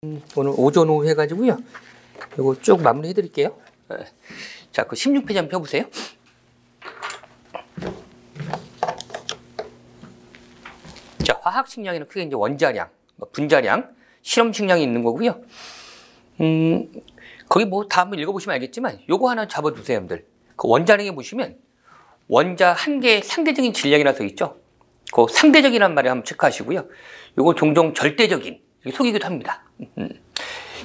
오늘 오전 오후 해가지고요. 이거 쭉 마무리 해드릴게요. 자, 그 16페이지 한번 펴보세요. 자, 화학 식량에는 크게 이제 원자량, 분자량, 실험 식량이 있는 거고요. 거기 뭐 다 한번 읽어보시면 알겠지만 요거 하나 잡아두세요, 여러분들. 그 원자량에 보시면 원자 한 개의 상대적인 질량이라 써 있죠. 그 상대적이라는 말을 한번 체크하시고요. 요거 종종 절대적인 속이기도 합니다.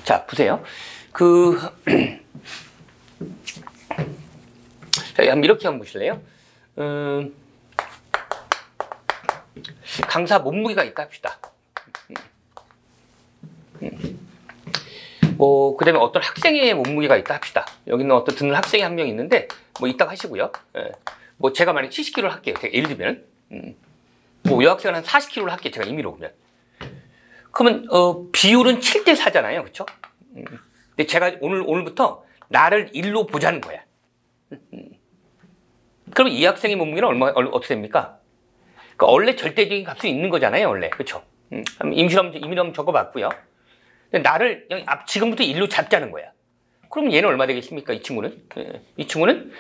자, 보세요. 자, 한번 이렇게 한번 보실래요? 강사 몸무게가 있다 합시다. 그 다음에 어떤 학생의 몸무게가 있다 합시다. 여기는 어떤 듣는 학생이 한 명 있는데, 있다고 하시고요. 제가 만약에 70kg를 할게요. 제가 예를 들면. 여학생은 한 40kg를 할게요. 제가 임의로 보면. 그러면, 비율은 7대4잖아요. 그쵸? 근데 제가 오늘부터 나를 1로 보자는 거야. 그러면 이 학생의 몸무게는 어떻게 됩니까? 그러니까 원래 절대적인 값은 있는 거잖아요. 원래. 그쵸? 임의로 적어봤고요. 근데 나를 지금부터 1로 잡자는 거야. 그러면 얘는 얼마 되겠습니까? 이 친구는? 이 친구는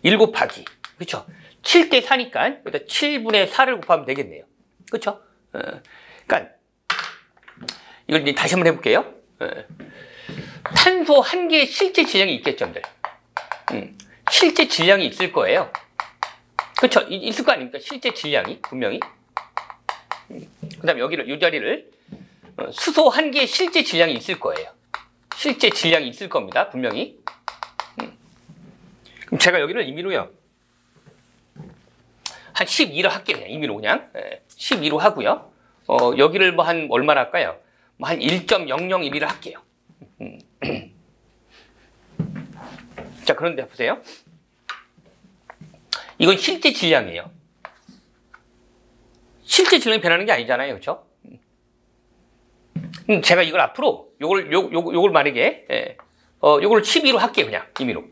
1 곱하기. 그쵸? 7대4니까 여기다 7분의 4를 곱하면 되겠네요. 그쵸? 그러니까 이걸 이제 다시 한번 해볼게요. 탄소 한 개의 실제 질량이 있겠죠, 여러분들. 실제 질량이 있을 거예요. 그쵸? 있을 거 아닙니까? 실제 질량이, 분명히. 그 다음에 이 자리를, 수소 한 개의 실제 질량이 있을 거예요. 실제 질량이 있을 겁니다, 분명히. 그럼 제가 여기를 임의로요. 한 12로 할게요, 그냥. 임의로 그냥. 12로 하고요. 여기를 한 얼마나 할까요? 한 1.001을 할게요. 자, 그런데 보세요. 이건 실제 질량이에요. 실제 질량이 변하는 게 아니잖아요. 그렇죠? 제가 이걸 앞으로 요걸 만약에 요걸 12로 할게요. 그냥 임의로.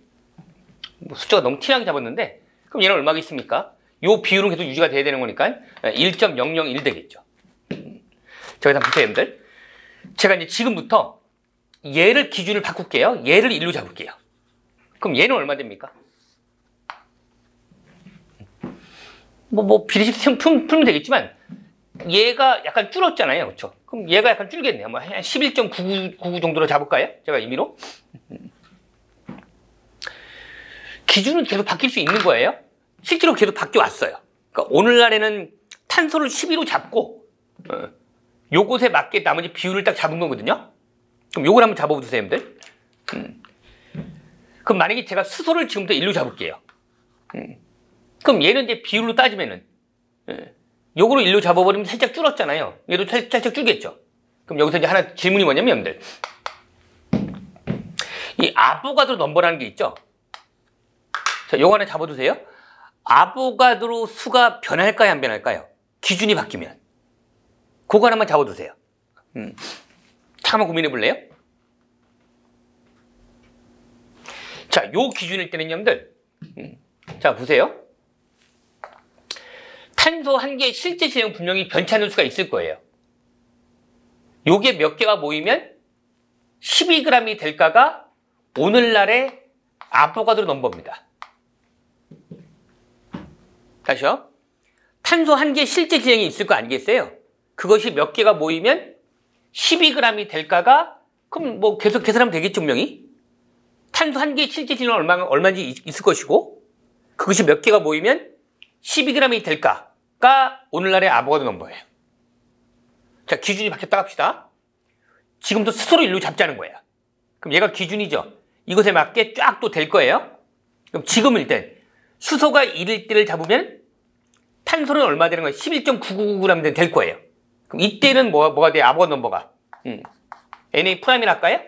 숫자가 너무 티나게 잡았는데 그럼 얘는 얼마가 있습니까? 요 비율은 계속 유지가 돼야 되는 거니까 1.001 되겠죠. 자, 일단 보세요, 여러분들. 제가 이제 지금부터 얘를 기준을 바꿀게요. 얘를 1로 잡을게요. 그럼 얘는 얼마 됩니까? 비례식 풀면 되겠지만 얘가 약간 줄었잖아요. 그렇죠? 그럼 얘가 약간 줄겠네요. 한 11.99 정도로 잡을까요? 제가 임의로. 기준은 계속 바뀔 수 있는 거예요. 실제로 계속 바뀌어 왔어요. 그러니까 오늘날에는 탄소를 12로 잡고 요것에 맞게 나머지 비율을 딱 잡은 거거든요. 그럼 요걸 한번 잡아보세요, 여러분들. 그럼 만약에 제가 수소를 지금부터 1로 잡을게요. 그럼 얘는 이제 비율로 따지면은 요거를 1로 잡아버리면 살짝 줄었잖아요. 얘도 살짝 줄겠죠. 그럼 여기서 이제 하나 질문이 뭐냐면, 여러분들. 이 아보가드로 넘버라는 게 있죠. 자, 요거 하나 잡아두세요. 아보가드로 수가 변할까요, 안 변할까요? 기준이 바뀌면. 그거 하나만 잡아두세요. 잠깐만 고민해 볼래요? 자, 요 기준일 때는 여러분들. 자, 보세요. 탄소 한 개의 실제 질량 분명히 변치 않는 수가 있을 거예요. 요게 몇 개가 모이면 12g이 될까가 오늘날의 아보가드로 넘버입니다. 다시요. 탄소 한 개의 실제 질량이 있을 거 아니겠어요? 그것이 몇 개가 모이면 12g이 될까가, 그럼 계속 계산하면 되겠죠, 분명히. 탄소 한 개의 실제 질량은 얼마인지 있을 것이고, 그것이 몇 개가 모이면 12g이 될까가 오늘날의 아보가드로 넘버예요. 자, 기준이 바뀌었다 합시다. 지금부터 수소를 1로 잡자는 거예요. 그럼 얘가 기준이죠. 이것에 맞게 쫙 또 될 거예요. 그럼 지금일 땐 수소가 1일 때를 잡으면 탄소는 얼마 되는 거예요? 11.999g 될 거예요. 그럼 이때는 뭐가 돼요? 아보가드로 넘버가. Na 프라임이라 할까요?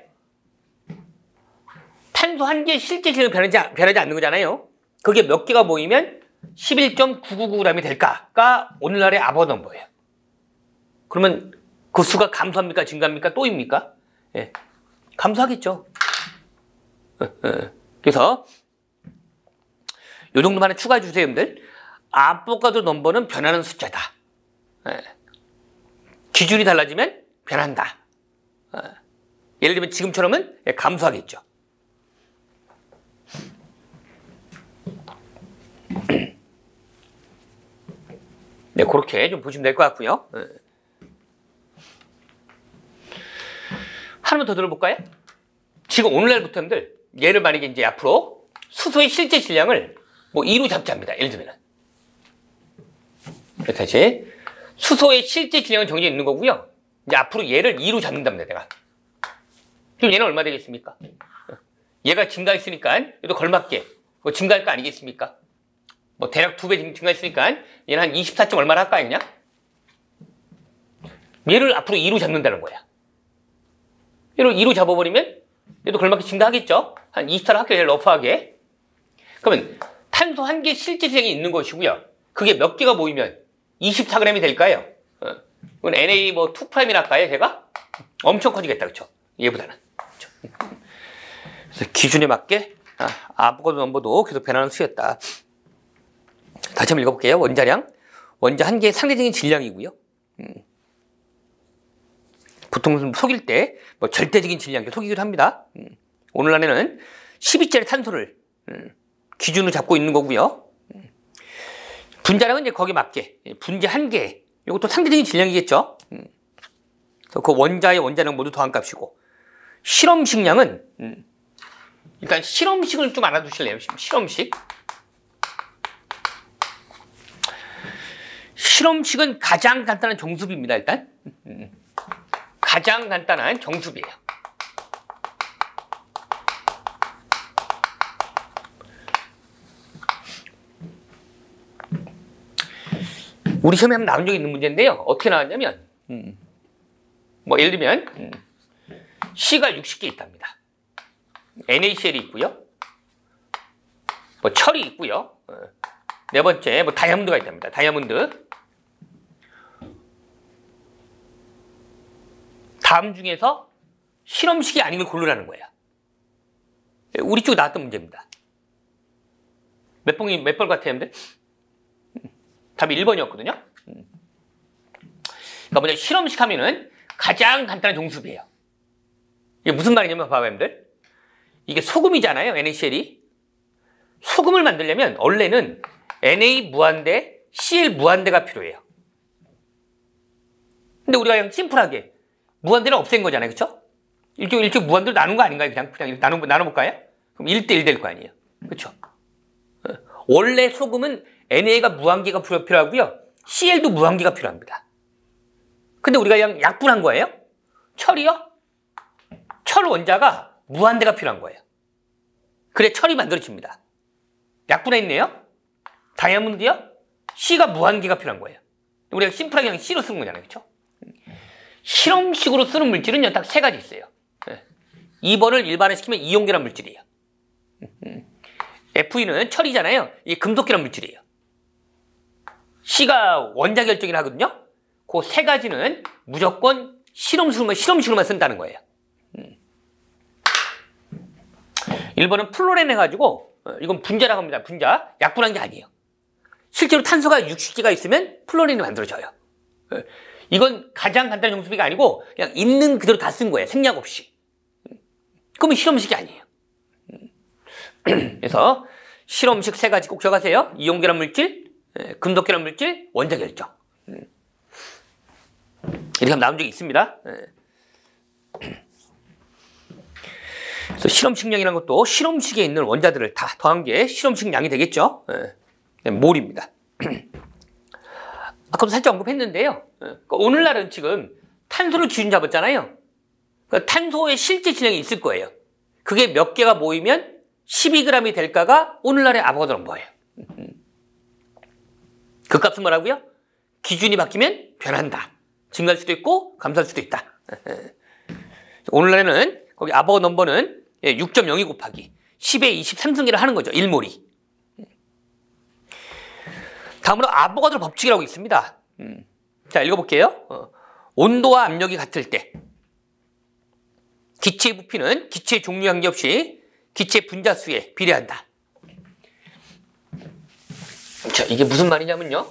탄소 한 개의 실제 질량이 변하지 않는 거잖아요. 그게 몇 개가 모이면 11.999g이 될까가 오늘날의 아보가드로 넘버예요. 그러면 그 수가 감소합니까? 증가합니까? 또입니까? 예. 감소하겠죠. 그래서 요 정도만 추가해 주세요, 여러분들. 아보가드로 넘버는 변하는 숫자다. 예. 기준이 달라지면 변한다. 예를 들면 지금처럼은 감소하겠죠. 네, 그렇게 좀 보시면 될 것 같고요. 하나만 더 들어볼까요? 지금 오늘날부터들 얘를 만약에 이제 앞으로 수소의 실제 질량을 뭐 2로 잡자입니다. 예를 들면 다시 수소의 실제 질량은 정해져 있는 거고요. 이제 앞으로 얘를 2로 잡는답니다. 내가. 그럼 얘는 얼마 되겠습니까? 얘가 증가했으니까 얘도 걸맞게 뭐 증가할 거 아니겠습니까? 뭐 대략 2배 증가했으니까 얘는 한 24점 얼마나 할까요, 그냥? 얘를 앞으로 2로 잡는다는 거야. 얘를 2로 잡아버리면 얘도 걸맞게 증가하겠죠? 한 24로 할게요, 러프하게. 그러면 탄소 한 개 실제 질량이 있는 것이고요. 그게 몇 개가 모이면 24g이 될까요? 그건 Na 뭐 2'이나 할까요, 제가? 엄청 커지겠다, 그쵸? 얘보다는. 그쵸? 그래서 기준에 맞게 아보가드로 넘버도 계속 변하는 수였다. 다시 한번 읽어볼게요. 원자량. 원자 한 개의 상대적인 질량이고요. 보통 속일 때 뭐 절대적인 질량 속이기도 합니다. 오늘날에는 10위짜리 탄소를 기준으로 잡고 있는 거고요. 분자량은 이제 거기에 맞게 분자 한 개, 이것도 상대적인 질량이겠죠. 그래서 그 원자의 원자량 모두 더한 값이고, 실험식량은 일단 실험식을 좀 알아두실래요? 실험식. 실험식은 가장 간단한 정수비입니다. 일단 가장 간단한 정수비예요. 우리 시험에 한번 나온 적이 있는 문제인데요. 어떻게 나왔냐면 뭐 예를 들면 C가 60개 있답니다. NaCl이 있고요. 뭐 철이 있고요. 네 번째 뭐 다이아몬드가 있답니다. 다이아몬드. 다음 중에서 실험식이 아닌 걸 고르라는 거야. 우리 쪽에 나왔던 문제입니다. 몇 번 같아요, 여러분들? 답이 1번이었거든요. 그러니까 뭐냐, 실험식 하면은 가장 간단한 정수비예요. 이게 무슨 말이냐면 봐봐요, 여러분들. 이게 소금이잖아요, NaCl이. 소금을 만들려면 원래는 Na 무한대, Cl 무한대가 필요해요. 근데 우리가 그냥 심플하게 무한대를 없앤 거잖아요, 그쵸? 일종 무한대로 나눈 거 아닌가요? 그냥 나눠볼까요? 그럼 1대1 될 거 아니에요, 그쵸? 원래 소금은 NA가 무한계가 필요하고요. CL도 무한계가 필요합니다. 근데 우리가 그냥 약분한 거예요? 철이요? 철 원자가 무한대가 필요한 거예요. 그래 철이 만들어집니다. 약분했네요? 다이아몬드요? C가 무한계가 필요한 거예요. 우리가 심플하게 그냥 C로 쓰는 거잖아요, 그쵸? 실험식으로 쓰는 물질은 딱 세 가지 있어요. 2번을 일반화시키면 이온계란 물질이에요. Fe는 철이잖아요. 이게 금속계란 물질이에요. C가 원자 결정을 하거든요. 그 세 가지는 무조건 실험식으로만 쓴다는 거예요. 1번은 플로렌 해가지고 이건 분자라고 합니다. 분자. 약분한 게 아니에요. 실제로 탄소가 60개가 있으면 플로렌이 만들어져요. 이건 가장 간단한 정수비가 아니고 그냥 있는 그대로 다 쓴 거예요. 생략 없이. 그러면 실험식이 아니에요. 그래서 실험식 세 가지 꼭 기억하세요. 이온계란 물질, 금속계란 물질, 원자 결정. 이렇게 하면 나온 적이 있습니다. 그래서 실험식량이라는 것도 실험식에 있는 원자들을 다 더한 게 실험식량이 되겠죠. 몰입니다. 아까도 살짝 언급했는데요. 오늘날은 지금 탄소를 기준 잡았잖아요. 그러니까 탄소의 실제 질량이 있을 거예요. 그게 몇 개가 모이면 12g이 될까가 오늘날의 아보가드로 넘버예요. 그 값은 뭐라고요? 기준이 바뀌면 변한다. 증가할 수도 있고 감소할 수도 있다. 오늘날에는 거기 아보가드로 넘버는 6.02 곱하기 10의 23승계를 하는 거죠. 1몰이. 다음으로 아보가드로 법칙이라고 있습니다. 자, 읽어볼게요. 온도와 압력이 같을 때 기체의 부피는 기체의 종류에 관계없이 기체 분자수에 비례한다. 자, 이게 무슨 말이냐면요.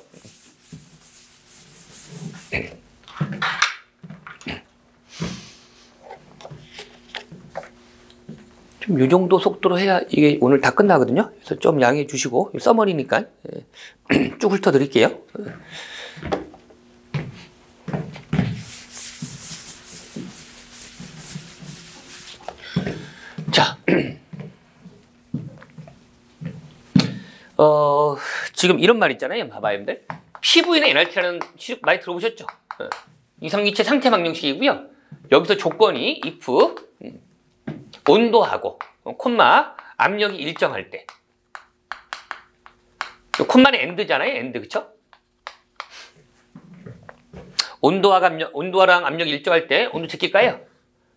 좀 이 정도 속도로 해야 이게 오늘 다 끝나거든요. 그래서 좀 양해해 주시고, 써머리니까 쭉 훑어 드릴게요. 자, 지금 이런 말 있잖아요. 봐봐요, 여러분들. PV나 NRT라는 많이 들어보셨죠? 이상기체 상태 방정식이고요. 여기서 조건이 if 온도하고 콤마 압력이 일정할 때, 콤마는 and잖아요. and, 그쵸? 온도랑 압력이 일정할 때 온도 제낄까요?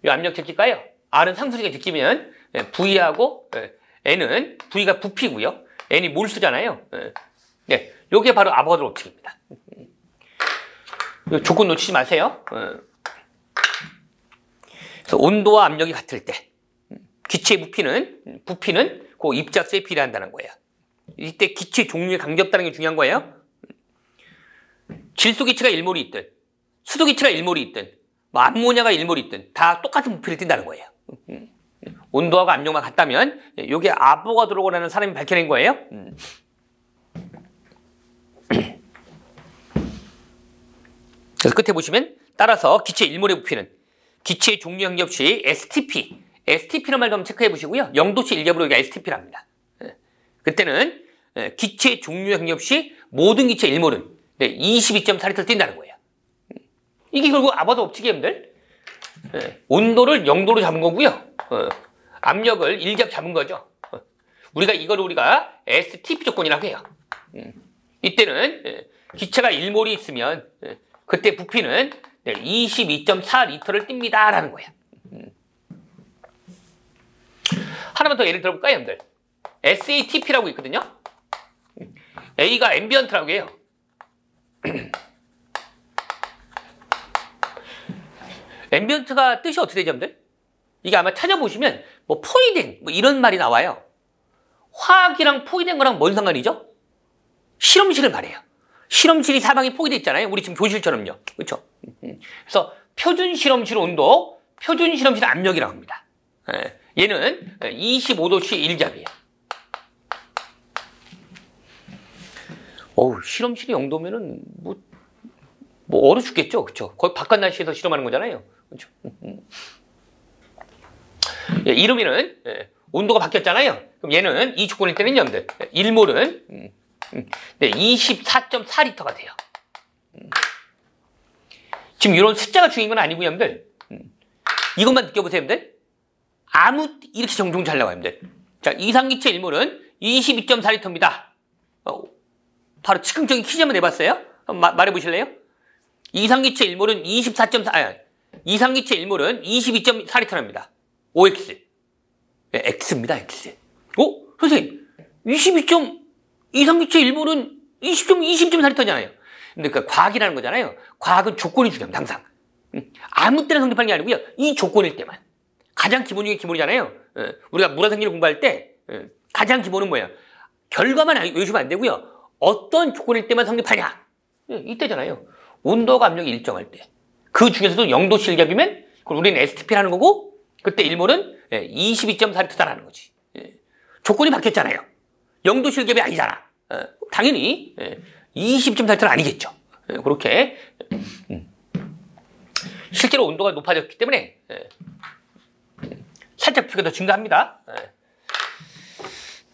이 압력 제낄까요? R은 상수니까 제끼면 V하고 N은 V가 부피고요. N이 몰수잖아요. 네, 요게 바로 아보가드로 법칙입니다. 조건 놓치지 마세요. 그래서 온도와 압력이 같을 때 기체의 부피는 그 입자수에 비례한다는 거예요. 이때 기체 종류에 관계없다는 게 중요한 거예요. 질소 기체가 1몰이 있든 수소 기체가 1몰이 있든 뭐 암모니아가 1몰이 있든 다 똑같은 부피를 띈다는 거예요. 온도하고 압력만 같다면 이게 아보가드로라는 사람이 밝혀낸 거예요. 그래서 끝에 보시면 따라서 기체 1몰의 부피는 기체의 종류 관계없이 STP라는 말도 한번 체크해 보시고요. 0도씨 1겹으로 여기가 STP랍니다. 그때는 기체 종류 관계없이 모든 기체 1몰은 22.4리터를 뛴다는 거예요. 이게 결국 아보가드로 법칙이에요, 여러분들. 온도를 0도로 잡은 거고요. 압력을 1겹 잡은 거죠. 우리가 STP 조건이라고 해요. 이때는 기체가 1몰이 있으면 그때 부피는 22.4리터를 띱니다 라는 거예요. 하나만 더 예를 들어볼까요, 여러분들? SATP라고 있거든요. A가 앰비언트라고 해요. 앰비언트가 뜻이 어떻게 되죠, 여러분들? 이게 아마 찾아보시면 뭐 포위된 뭐 이런 말이 나와요. 화학이랑 포위된 거랑 뭔 상관이죠? 실험실을 말해요. 실험실이 사방에 포위돼 있잖아요. 우리 지금 교실처럼요. 그렇죠? 그래서 표준 실험실 온도, 표준 실험실 압력이라고 합니다. 얘는 25도씨 1잡이에요. 실험실이 0도면은 뭐 얼어 죽겠죠, 그렇죠? 거의 바깥 날씨에서 실험하는 거잖아요, 그렇죠? 이러면은 온도가 바뀌었잖아요. 그럼 얘는 이 조건일 때는 여러분들 1몰은 24.4리터가 돼요. 지금 이런 숫자가 중요한 건 아니고요, 여러분들. 이것만 느껴보세요, 여러분들. 이렇게 정종 잘 나와요, 여러분들. 자, 이상기체 1몰은 22.4리터입니다. 바로 즉흥적인 퀴즈 한번 내봤어요? 한번 말해보실래요? 이상기체 1몰은 이상기체 1몰은 22.4리터랍니다. OX. X입니다, X. 선생님, 이상기체 1몰은 20.4리터잖아요. 그러니까 과학이라는 거잖아요. 과학은 조건이 중요합니다, 항상. 아무 때나 성립하는 게 아니고요. 이 조건일 때만. 가장 기본 중에 기본이잖아요. 우리가 물화생리를 공부할 때 가장 기본은 뭐예요? 결과만 외우시면 안 되고요. 어떤 조건일 때만 성립하냐? 이때잖아요. 온도가 압력이 일정할 때. 그 중에서도 0도씨 1겹이면 그걸 우리는 STP라는 거고 그때 1몰은 22.4리터다라는 거지. 조건이 바뀌었잖아요. 0도씨 1겹이 아니잖아. 당연히 20.4리터는 아니겠죠. 그렇게 실제로 온도가 높아졌기 때문에 살짝 부피가 더 증가합니다.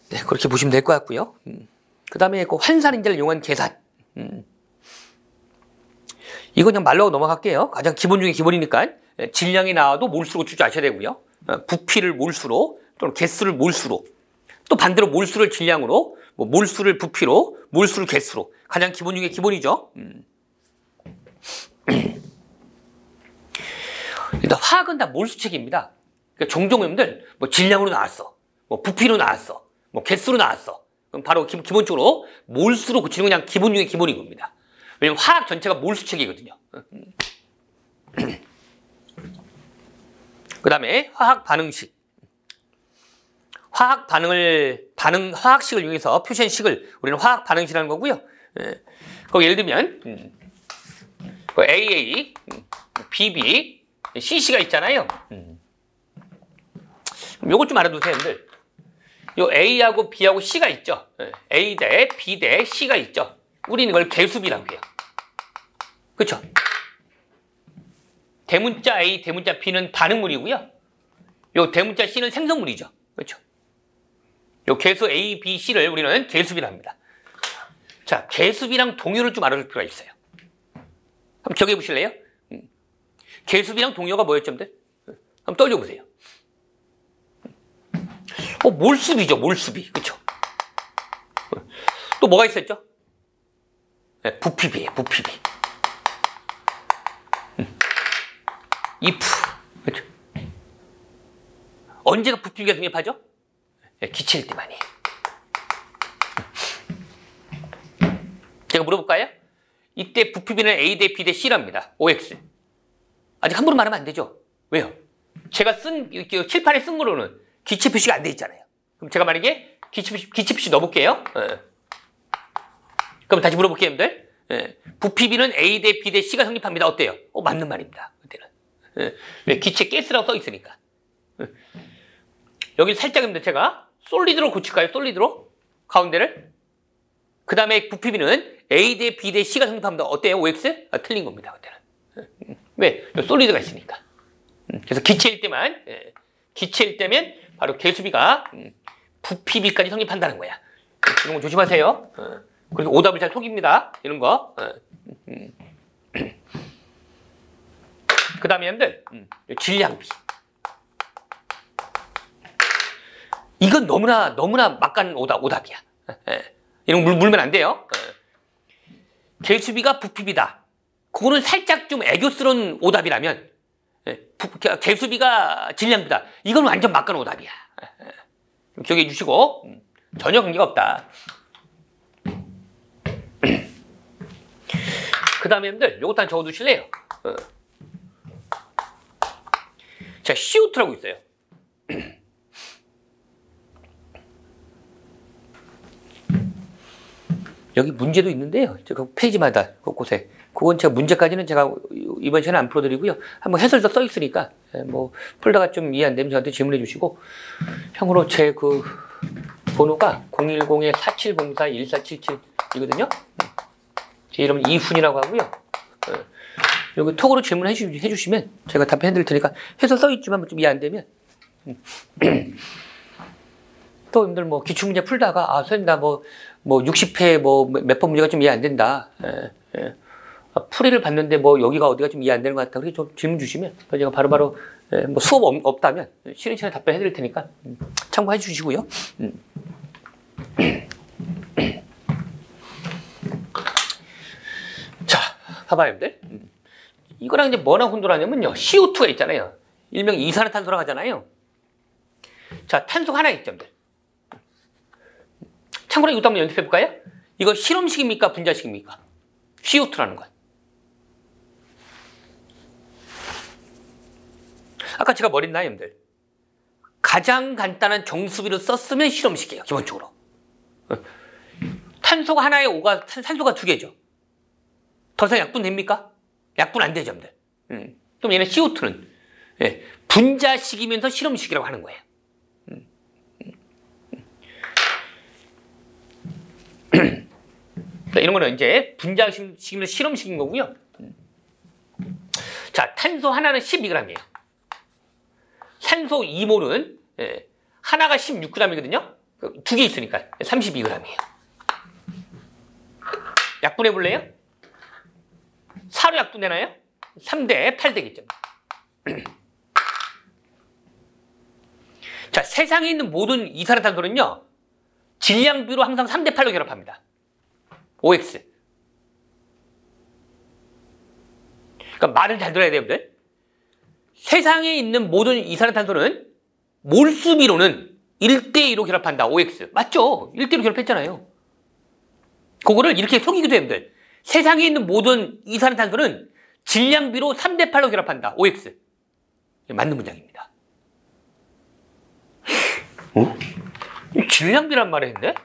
네, 그렇게 보시면 될 것 같고요. 그 다음에 그 환산인자를 이용한 계산. 이건 그냥 말로 넘어갈게요. 가장 기본 중에 기본이니까 질량이 나와도 몰수로 줄 줄 아셔야 되고요. 부피를 몰수로 또는 개수를 몰수로 또 반대로 몰수를 질량으로 뭐 몰수를 부피로 몰수를 개수로 가장 기본 중에 기본이죠. 일단 화학은 다 몰수책입니다. 그러니까 종종 여러분들 뭐 질량으로 나왔어, 뭐 부피로 나왔어, 뭐 개수로 나왔어. 그럼 바로 기본적으로 몰수로 고치는 그냥 기본 중에 기본인 겁니다. 왜냐면 화학 전체가 몰수책이거든요. 그 다음에 화학 반응식. 화학식을 이용해서 표시한 식을 우리는 화학 반응식이라는 거고요. 거기 예를 들면 AA, BB, CC가 있잖아요. 요것 좀 알아두세요, 여러분들. 요 A하고 B하고 C가 있죠. A 대 B 대 C가 있죠. 우리는 이걸 개수비라고 해요. 그렇죠? 대문자 A, 대문자 B는 반응물이고요. 요 대문자 C는 생성물이죠. 그렇죠? 요 개수 A, B, C를 우리는 개수비라고 합니다. 자, 개수비랑 동요를 좀 알아둘 필요가 있어요. 한번 기억해 보실래요? 개수비랑 동요가 뭐였죠, 여러분들? 한번 떠올려보세요. 몰수비죠, 몰수비. 그렇죠? 또 뭐가 있었죠? 네, 부피비예요, 부피비. if. 그렇죠? 언제가 부피비가 성립하죠? 네, 기체일 때만이에요. 제가 물어볼까요? 이때 부피비는 A 대 B 대 C랍니다. OX. 아직 함부로 말하면 안 되죠. 왜요? 제가 쓴 칠판에 쓴 거로는 기체 표시가 안 돼 있잖아요. 그럼 제가 만약에 기체 표시 넣어볼게요. 그럼 다시 물어볼게요, 여러분들. 부피비는 A 대 B 대 C가 성립합니다. 어때요? 맞는 말입니다. 그때는. 왜? 기체 가스라고 써 있으니까. 여기 살짝 여러분들 제가 솔리드로 고칠까요? 솔리드로? 가운데를? 그 다음에 부피비는 A 대 B 대 C가 성립합니다. 어때요? OX? 틀린 겁니다. 그때는. 왜? 솔리드가 있으니까. 그래서 기체일 때만, 기체일 때면 바로 개수비가 부피비까지 성립한다는 거야. 이런 거 조심하세요. 그래서 오답을 잘 속입니다. 이런 거. 그 다음에 여러분들, 질량비. 이건 너무나 막간 오답이야. 이런 거 물면 안 돼요. 개수비가 부피비다. 그거는 살짝 좀 애교스러운 오답이라면, 개수비가 질량비다. 이건 완전 막간 오답이야. 기억해 주시고, 전혀 관계가 없다. 그 다음에 여러분들, 요것도 한 적어 두실래요? 자, CO2라고 있어요. 여기 문제도 있는데요. 제가 페이지마다 곳곳에. 그건 제가 문제까지는 제가 이번 시간에 안 풀어드리고요. 한번 해설서 써 있으니까, 뭐, 풀다가 좀 이해 안 되면 저한테 질문해 주시고, 형으로 제 그 번호가 010-4704-1477이거든요. 제 이름은 이훈이라고 하고요. 여기 톡으로 질문해 주시면 제가 답변해 드릴 테니까 해서 써 있지만 좀 이해 안 되면. 또 여러분들 뭐 기출문제 풀다가, 선생님 나 뭐 60회 몇 번 문제가 좀 이해 안 된다. 풀이를 봤는데 뭐 여기가 어디가 좀 이해 안 되는 것 같다. 그렇게 좀 질문 주시면 제가 바로바로 뭐 수업 없다면 시간에 답변해 드릴 테니까 참고해 주시고요. 자, 봐봐요, 여러분들. 이거랑 이제 뭐랑 혼돈하냐면요. CO2가 있잖아요. 일명 이산화탄소라고 하잖아요. 자, 탄소가 하나 있죠, 여러분들. 참고로 이것도 한번 연습해 볼까요? 이거 실험식입니까? 분자식입니까? CO2라는 건. 아까 제가 뭐 했나요, 여러분들? 가장 간단한 정수비로 썼으면 실험식이에요, 기본적으로. 탄소가 하나에 산소가 두 개죠. 더 이상 약분 됩니까? 약분 안 되죠, 여러분들. 그럼 얘는 CO2는 분자식이면서 실험식이라고 하는 거예요. 이런 거는 이제 분자식이면서 실험식인 거고요. 자, 탄소 하나는 12g이에요. 산소 2몰은 하나가 16g이거든요. 두 개 있으니까 32g이에요. 약분해 볼래요? 4로 약분되나요? 3대 8 되겠죠. 자, 세상에 있는 모든 이산화탄소는요, 질량비로 항상 3대 8로 결합합니다. OX. 그러니까 말을 잘 들어야 돼요, 여러분들. 세상에 있는 모든 이산화탄소는 몰수비로는 1대2로 결합한다. OX. 맞죠? 1대1로 결합했잖아요. 그거를 이렇게 속이기도 해요, 여러분들. 세상에 있는 모든 이산화탄소는 질량비로 3대 8로 결합한다. OX. 맞는 문장입니다. 질량비란 말을 했네?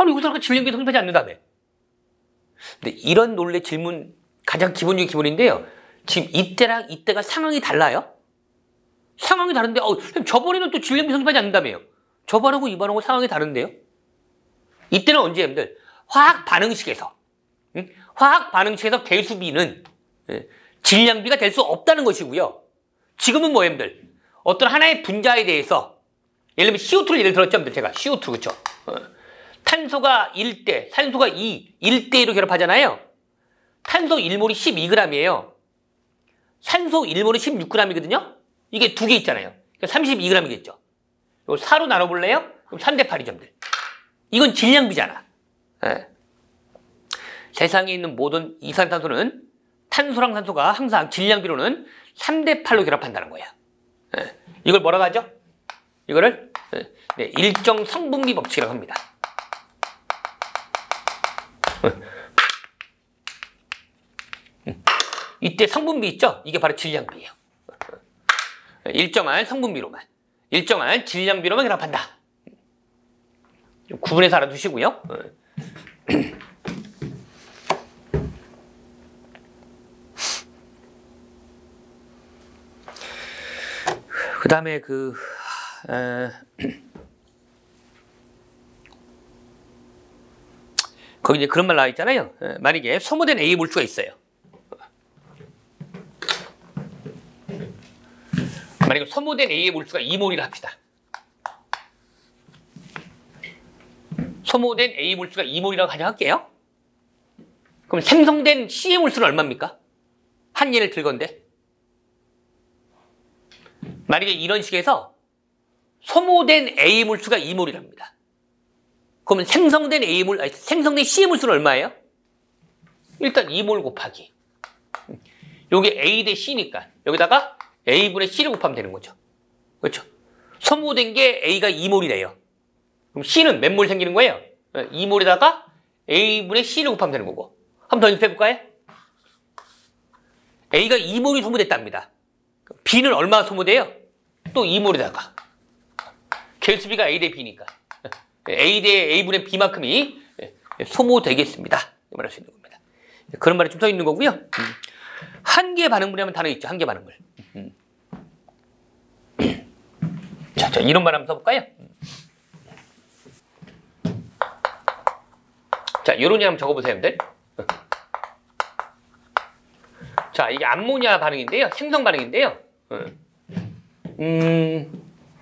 아니, 이거 질량비 성립하지 않는다며. 근데 이런 논리 질문 가장 기본적인 기본인데요. 지금 이때랑 이때가 상황이 달라요? 상황이 다른데, 저번에는 또 질량비 성립하지 않는다며요. 저번하고 이번하고 상황이 다른데요? 이때는 언제, 여러분들? 화학 반응식에서 개수비는 질량비가 될 수 없다는 것이고요. 지금은 뭐, 여러분들? 어떤 하나의 분자에 대해서, 예를 들면 CO2를 예를 들었죠, 여러분들? 제가 CO2, 그쵸? 탄소가 1대, 산소가 2, 1대2로 결합하잖아요. 탄소 1몰이 12g이에요. 산소 1몰이 16g이거든요? 이게 두 개 있잖아요. 그러니까 32g이겠죠. 이거 4로 나눠볼래요? 그럼 3대 8이죠, 여러분들. 이건 질량비잖아. 세상에 있는 모든 이산탄소는 탄소랑 산소가 항상 질량비로는 3대 8로 결합한다는 거예요. 이걸 뭐라고 하죠? 이거를 일정 성분비 법칙이라고 합니다. 이때 성분비 있죠? 이게 바로 질량비예요. 일정한 성분비로만, 일정한 질량비로만 결합한다. 구분해서 알아두시고요. 그 다음에 거기 이제 그런 말 나와 있잖아요. 만약에 소모된 A 몰수가 있어요. 만약에 소모된 A의 몰수가 2몰이라 합시다. 소모된 A 몰수가 2몰이라고 가정할게요. 그럼 생성된 C의 몰수는 얼마입니까? 한 예를 들건데. 만약에 이런 식에서 소모된 A 몰수가 2몰이랍니다. 그러면 생성된 C의 몰수는 얼마예요? 일단 2몰 곱하기. 요게 A 대 C니까 여기다가 A분의 C를 곱하면 되는 거죠. 그렇죠? 소모된 게 A가 2몰이래요. 그럼 C는 몇 몰 생기는 거예요? 2몰에다가 A분의 C를 곱하면 되는 거고. 한번 더 연습해볼까요? A가 2몰이 소모됐답니다. B는 얼마 소모돼요? 또 2몰에다가. 개수비가 A 대 B니까. A 대 A분의 B만큼이 소모되겠습니다. 말할 수 있는 겁니다. 그런 말이 좀 써 있는 거고요. 한계 반응물이라면 단어 있죠. 한계 반응물. 자, 이런 말 한번 써볼까요? 자, 이런 예 한번 적어보세요, 여러분들. 자, 이게 암모니아 반응인데요. 생성 반응인데요.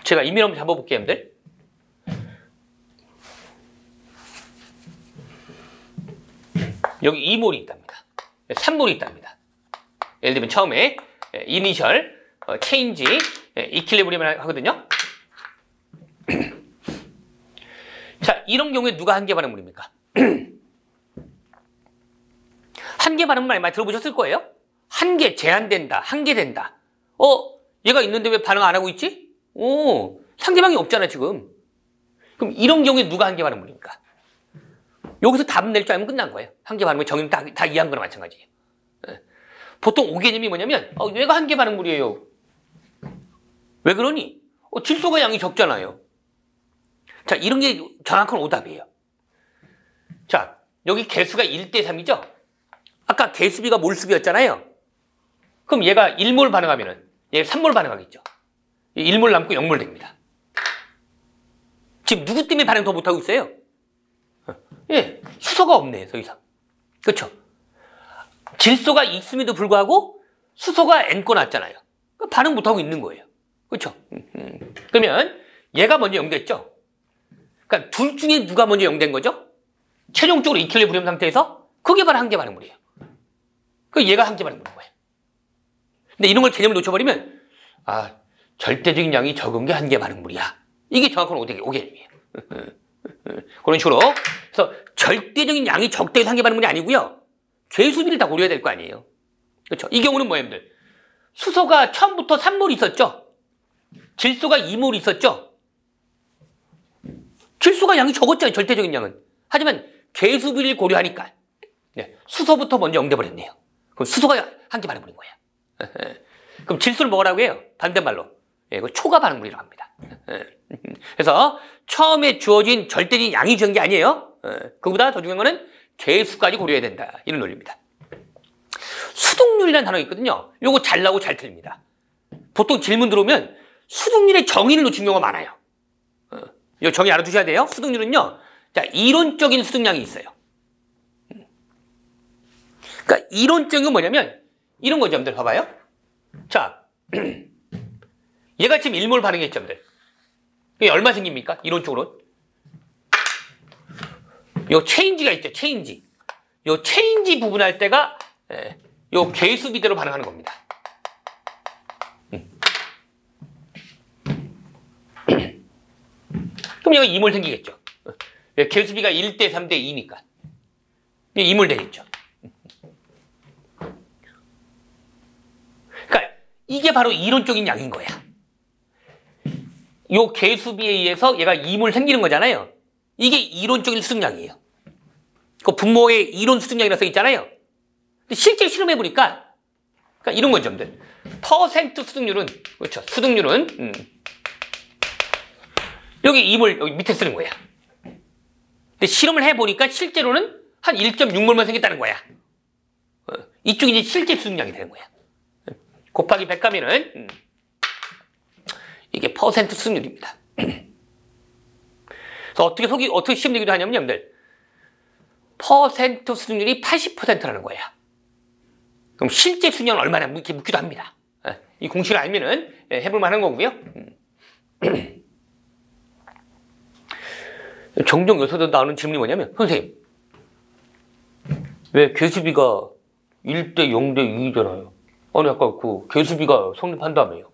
제가 임의로 한번 잡아볼게요, 여러분들. 여기 2몰이 있답니다. 3몰이 있답니다. 예를 들면 처음에 이니셜, 체인지, 이퀄리브리엄을 하거든요. 자, 이런 경우에 누가 한계 반응물입니까? 한계 반응물 많이 들어보셨을 거예요? 한계 제한된다, 한계된다. 얘가 있는데 왜 반응 안 하고 있지? 상대방이 없잖아, 지금. 그럼 이런 경우에 누가 한계 반응물입니까? 여기서 답 낼 줄 알면 끝난 거예요. 한계 반응물 정의는 다 이해한 거나 마찬가지예요. 보통 오개념이 뭐냐면, 얘가 한계 반응물이에요. 왜 그러니? 질소가 양이 적잖아요. 자, 이런 게 정확한 오답이에요. 자, 여기 개수가 1대 3이죠? 아까 개수비가 몰수비였잖아요. 그럼 얘가 1몰 반응하면은 얘가 3몰 반응하겠죠. 1몰 남고 0몰 됩니다. 지금 누구 때문에 반응 더 못하고 있어요? 수소가 없네, 더 이상. 그렇죠? 질소가 있음에도 불구하고 수소가 N거 났잖아요. 반응 못하고 있는 거예요. 그렇죠? 그러면 얘가 먼저 0 됐죠? 그러니까 둘 중에 누가 먼저 0 된 거죠? 최종적으로 이퀄리브리엄 상태에서 그게 바로 한계 반응물이에요. 그 얘가 한계 반응물인 거예요. 근데 이런 걸 개념을 놓쳐버리면 절대적인 양이 적은 게 한계 반응물이야. 이게 정확한 오개념이에요. 그런 식으로. 그래서 절대적인 양이 적다 해서 한계 반응물이 아니고요. 개수비를 다 고려해야 될 거 아니에요. 그렇죠? 이 경우는 뭐예요, 여러분들? 수소가 처음부터 3몰 있었죠? 질소가 2몰 있었죠? 질소가 양이 적었잖아요, 절대적인 양은. 하지만 개수비를 고려하니까 수소부터 먼저 응대버렸네요. 그럼 수소가 한계 반응물인 거예요. 그럼 질소를 뭐라고 해요? 반대말로. 이거 초과 반응물이라고 합니다. 그래서 처음에 주어진 절대적인 양이 중요한 게 아니에요. 그보다 더 중요한 거는 개수까지 고려해야 된다. 이런 논리입니다. 수동률이라는 단어가 있거든요. 요거 잘 나오고 잘 틀립니다. 보통 질문 들어오면 수동률의 정의를 놓친 경우가 많아요. 이 정의 알아두셔야 돼요. 수동률은요, 자, 이론적인 수동량이 있어요. 그러니까 이론적인 건 뭐냐면 이런 거죠, 여러분들 봐봐요. 자, 얘가 지금 1몰 반응했죠, 여러분들. 이게 얼마 생깁니까? 이론적으로. 요 체인지가 있죠, 체인지. 요 체인지 부분할 때가 요 계수비대로 반응하는 겁니다. 그럼 얘가 2몰 생기겠죠. 계수비가 1대 3대 2니까. 2몰 되겠죠. 그러니까 이게 바로 이론적인 양인 거야. 요 계수비에 의해서 얘가 2몰 생기는 거잖아요. 이게 이론적인 수증량이에요. 그 분모의 이론 수증량이라고 써 있잖아요. 근데 실제 실험해보니까, 그러니까 이런 거죠, 여러분들. 퍼센트 수증률은, 그렇죠. 수증률은, 여기 2몰, 여기 밑에 쓰는 거야. 근데 실험을 해보니까 실제로는 한 1.6몰만 생겼다는 거야. 이쪽이 이제 실제 수증량이 되는 거야. 곱하기 100 하면은, 이게 퍼센트 수증률입니다. 그래서 어떻게 시험 내기도 하냐면, 여러분들, 퍼센트 수증률이 80%라는 거야. 그럼 실제 수증률은 얼마나 이렇게 묻기도 합니다. 이 공식을 알면은 해볼 만한 거고요. 종종 여기서도 나오는 질문이 뭐냐면, 선생님, 왜 계수비가 1대 0대 2잖아요. 아니, 아까 그 계수비가 성립한다며요.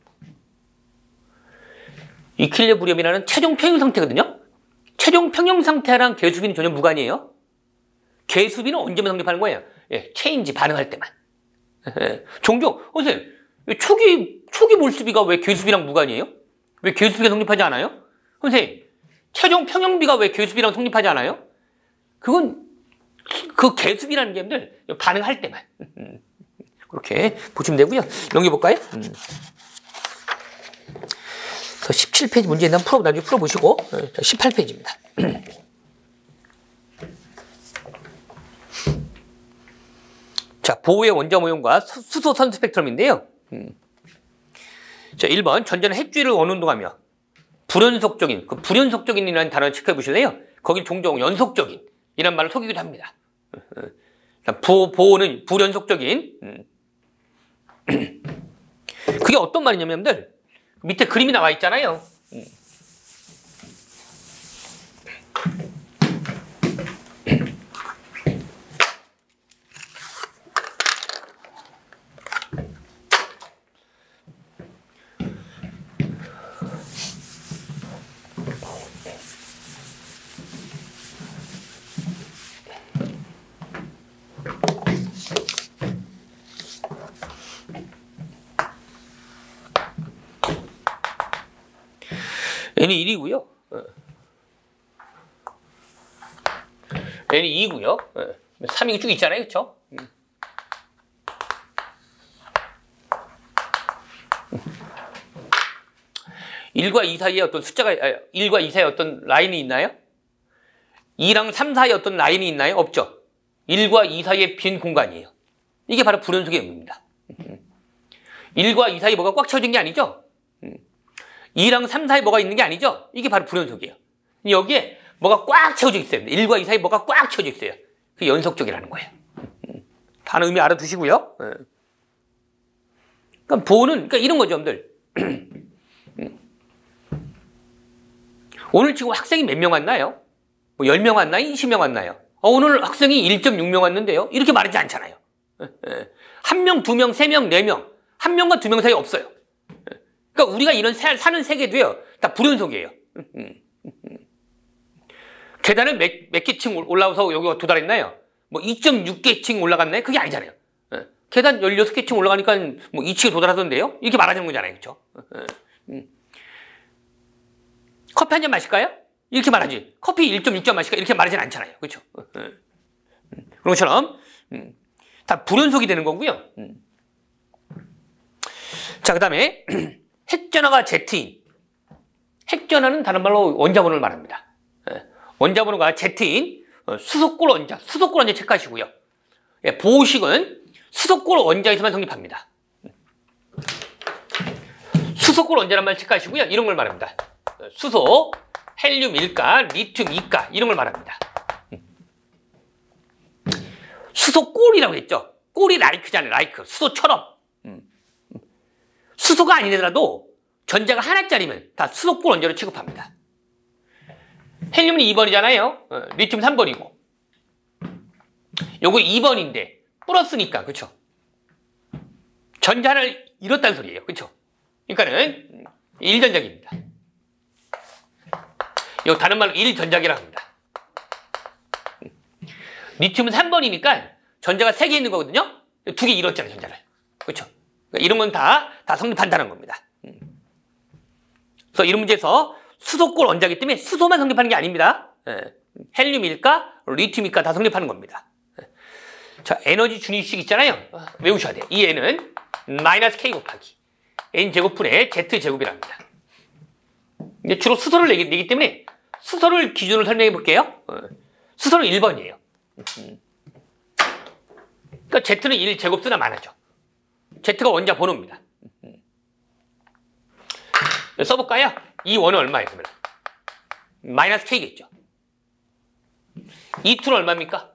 이퀄리브리엄이라는 최종 평형 상태거든요. 최종 평형 상태랑 계수비는 전혀 무관이에요. 계수비는 언제만 성립하는 거예요? 예, 체인지 반응할 때만. 종종, 선생님, 초기 몰수비가 왜 계수비랑 무관이에요? 왜 계수비가 성립하지 않아요? 선생님, 최종 평형비가 왜 계수비랑 성립하지 않아요? 그건 그 계수비라는 게 반응할 때만. 그렇게 보시면 되고요. 넘겨볼까요? 17페이지 문제 있다면 나중에 풀어보시고 18페이지입니다. 자, 보호의 원자 모형과 수소 선 스펙트럼인데요. 자, 1번 전자는 핵주의를 원운동하며 불연속적인, 그 불연속적인이라는 단어를 체크해 보실래요? 거기 종종 연속적인 이란 말을 속이기도 합니다. 보호는 불연속적인. 그게 어떤 말이냐면, 여러분들, 밑에 그림이 나와 있잖아요. n이 1이고요. n이 2고요. 3이 쭉 있잖아요. 그렇죠? (1과 2) 사이에 어떤 숫자가 1과 2 사이에 어떤 라인이 있나요? 2랑 3 사이에 어떤 라인이 있나요? 없죠. 1과 2 사이에 빈 공간이에요. 이게 바로 불연속의 의미입니다. 1과 2 사이에 뭐가 꽉 채워진 게 아니죠? 2랑 3 사이에 뭐가 있는 게 아니죠? 이게 바로 불연속이에요. 여기에 뭐가 꽉 채워져 있어요. 1과 2 사이에 뭐가 꽉 채워져 있어요. 그게 연속적이라는 거예요. 단어 의미 알아두시고요. 그러니까 보호는, 그러니까 이런 거죠, 여러분들. 오늘 지금 학생이 몇 명 왔나요? 뭐 10명 왔나요? 20명 왔나요? 오늘 학생이 1.6명 왔는데요. 이렇게 말하지 않잖아요. 1명, 2명, 3명, 4명. 1명과 2명 사이 없어요. 그러니까 우리가 이런 사는 세계도요, 다 불연속이에요. 계단을 몇 개 층 올라와서 여기 도달했나요? 뭐 2.6개 층 올라갔나요? 그게 아니잖아요. 계단 16개 층 올라가니까 뭐 2층에 도달하던데요? 이렇게 말하는 거잖아요. 그렇죠? 커피 한 잔 마실까요? 이렇게 말하지. 커피 1.6잔 마실까? 이렇게 말하진 않잖아요. 그렇죠? 그런 것처럼 다 불연속이 되는 거고요. 자, 그 다음에 핵전화가 Z인. 핵전화는 다른 말로 원자번호를 말합니다. 원자번호가 Z인 수소골 원자 체크하시고요. 보호식은 수소골 원자에서만 성립합니다. 수소골 원자란 말 체크하시고요. 이런 걸 말합니다. 수소, 헬륨 1가, 리튬 2가 이런 걸 말합니다. 수소골이라고 했죠. 꼴이 라이크잖아요. 라이크. 수소처럼. 수소가 아니더라도 전자가 하나짜리면 다 수소골 원자로 취급합니다. 헬륨은 2번이잖아요. 리튬 3번이고. 요거 2번인데 플러스니까 그렇죠. 전자를 잃었다는 소리예요. 그렇죠. 그러니까는 1전작입니다. 요 다른 말로 1전작이라고 합니다. 리튬은 3번이니까 전자가 3개 있는 거거든요. 2개 잃었잖아요, 전자를. 그렇죠. 그러니까 이런 건 다 성립한다는 겁니다. 그래서 이런 문제에서 수소골 원자이기 때문에 수소만 성립하는 게 아닙니다. 헬륨 1가, 리튬 2가 다 성립하는 겁니다. 자, 에너지 준위식 있잖아요. 외우셔야 돼요. 이 N은 마이너스 K 곱하기 N제곱분의 Z제곱이랍니다. 이제 주로 수소를 내기 때문에 수소를 기준으로 설명해 볼게요. 수소는 1번이에요. 그러니까 Z는 1제곱수나 많아져. Z가 원자 번호입니다. 써볼까요? 이 원은 얼마예요? 그러면 마이너스 K겠죠. 이 2는 얼마입니까?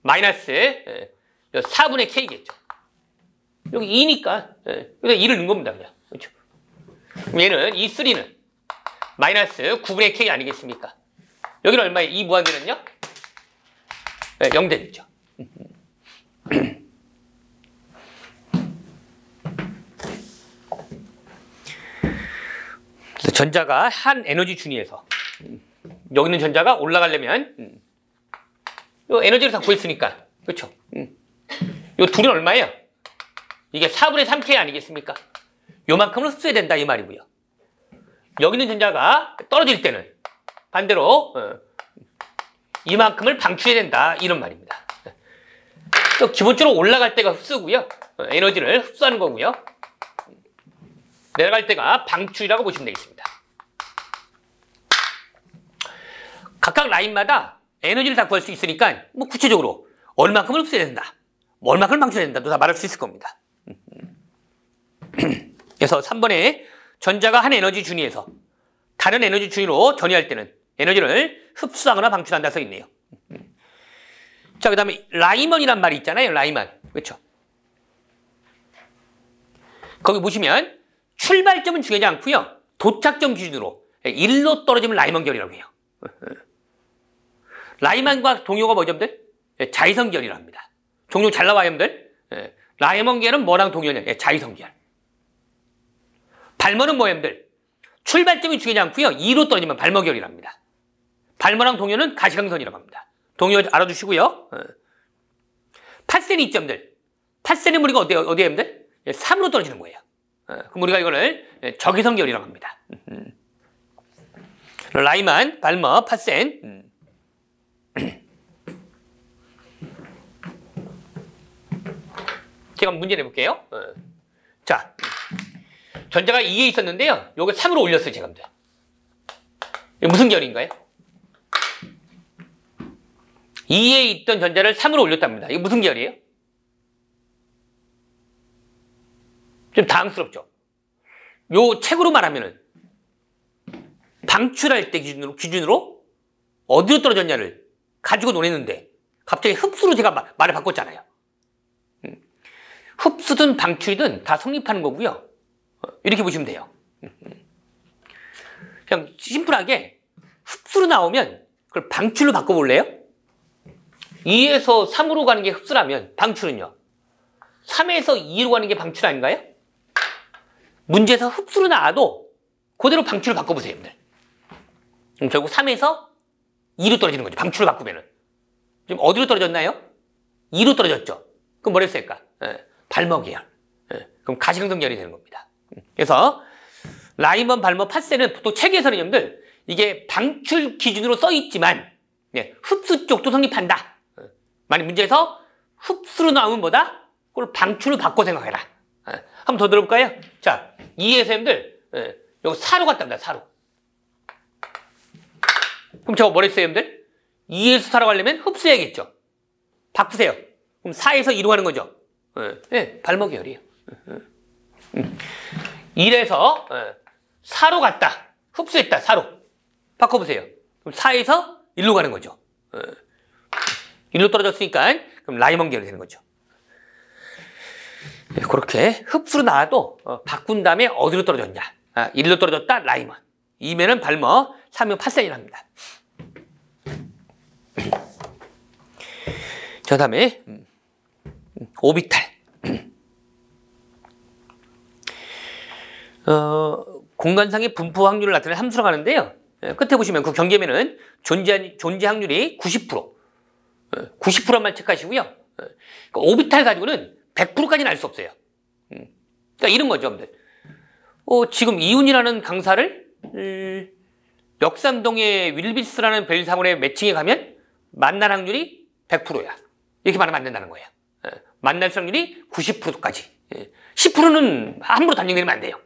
마이너스 4분의 K겠죠. 여기 2니까 그래서 2를 넣은 겁니다. 그냥. 그렇죠. 얘는 이 3는 마이너스 9분의 K 아니겠습니까? 여기는 얼마예요? 이 무한대는요? 0대겠죠. 그래서 전자가 한 에너지 준위에서 여기 있는 전자가 올라가려면 요 에너지를 다 구했으니까 그렇죠. 요 둘이 얼마예요? 이게 4분의 3K 아니겠습니까? 요만큼을 흡수해야 된다 이 말이고요. 여기 있는 전자가 떨어질 때는 반대로 이만큼을 방출해야 된다 이런 말입니다. 또 기본적으로 올라갈 때가 흡수고요. 에너지를 흡수하는 거고요. 내려갈 때가 방출이라고 보시면 되겠습니다. 각각 라인마다 에너지를 다 구할 수 있으니까 뭐 구체적으로 얼마큼을 흡수해야 된다, 얼마큼을 방출해야 된다도 다 말할 수 있을 겁니다. 그래서 3번에 전자가 한 에너지 준위에서 다른 에너지 준위로 전이할 때는 에너지를 흡수하거나 방출한다 써 있네요. 자, 그 다음에 라이먼이란 말이 있잖아요. 라이먼. 그렇죠? 거기 보시면 출발점은 중요하지 않고요. 도착점 기준으로 1로 떨어지면 라이먼결이라고 해요. 라이먼과 동요가 뭐죠, 여러분들? 자이성결이라고 합니다. 종류 잘 나와요, 여러분들? 라이먼결은 뭐랑 동요냐? 자이성결. 발머는 뭐예요, 여러분들? 출발점이 중요하지 않고요. 2로 떨어지면 발머결이라고 합니다. 발머랑 동요는 가시광선이라고 합니다. 동요 알아두시고요. 팥센이 있죠, 여러분들? 팥센의 무리가 어디에요, 여러분들? 3으로 떨어지는 거예요. 그럼 우리가 이거를 적외선결이라고 합니다. 라이만, 발머, 팥센. 제가 문제 내볼게요. 자, 전자가 2에 있었는데요. 요거 3으로 올렸어요, 제가. 이게 무슨 결인가요? 2에 있던 전자를 3으로 올렸답니다. 이게 무슨 결이에요? 좀 당황스럽죠? 요 책으로 말하면은 방출할 때 기준으로 어디로 떨어졌냐를 가지고 논했는데 갑자기 흡수로 제가 말을 바꿨잖아요. 흡수든 방출이든 다 성립하는 거고요. 이렇게 보시면 돼요. 그냥 심플하게 흡수로 나오면 그걸 방출로 바꿔볼래요? 2에서 3으로 가는 게 흡수라면 방출은요? 3에서 2로 가는 게 방출 아닌가요? 문제에서 흡수로 나와도 그대로 방출을 바꿔보세요, 여러분들. 그럼 결국 3에서 2로 떨어지는 거죠. 방출을 바꾸면은. 지금 어디로 떨어졌나요? 2로 떨어졌죠. 그럼 뭐랬을까 발머계열. 그럼 가시광선결이 되는 겁니다. 그래서 라이먼, 발머, 팥센은 보통 책에서는 여러분들 이게 방출 기준으로 써 있지만 흡수 쪽도 성립한다. 만약 문제에서 흡수로 나오면 뭐다? 그걸 방출로 바꿔 생각해라. 한번 더 들어볼까요? 자, 2에서 여러분들 요거 4로 갔답니다. 4로. 그럼 저거 뭐랬어요, 여러분들? 2에서 4로 가려면 흡수해야겠죠. 바꾸세요. 그럼 4에서 2로 가는 거죠. 네, 발목이열이에요. 1에서 4로 갔다. 흡수했다. 4로. 바꿔보세요. 그럼 4에서 1로 가는 거죠. 1로 떨어졌으니까 그럼 라이먼 계열이 되는 거죠. 네, 그렇게 흡수로 나와도 바꾼 다음에 어디로 떨어졌냐. 1로 떨어졌다. 라이먼. 2면은 발머. 3면 파센이라 합니다. 저 다음에 오비탈. 공간상의 분포 확률을 나타내는 함수라고 하는데요. 끝에 보시면 그 경계면은 존재 확률이 90%. 90%만 체크하시고요. 그러니까 오비탈 가지고는 100%까지는 알 수 없어요. 그러니까 이런 거죠, 여러분들. 지금 이훈이라는 강사를 역삼동의 윌비스라는 벨사원의 매칭에 가면 만날 확률이 100%야. 이렇게 말하면 안 된다는 거예요. 만날 확률이 90%까지. 10%는 함부로 단정내리면 안 돼요.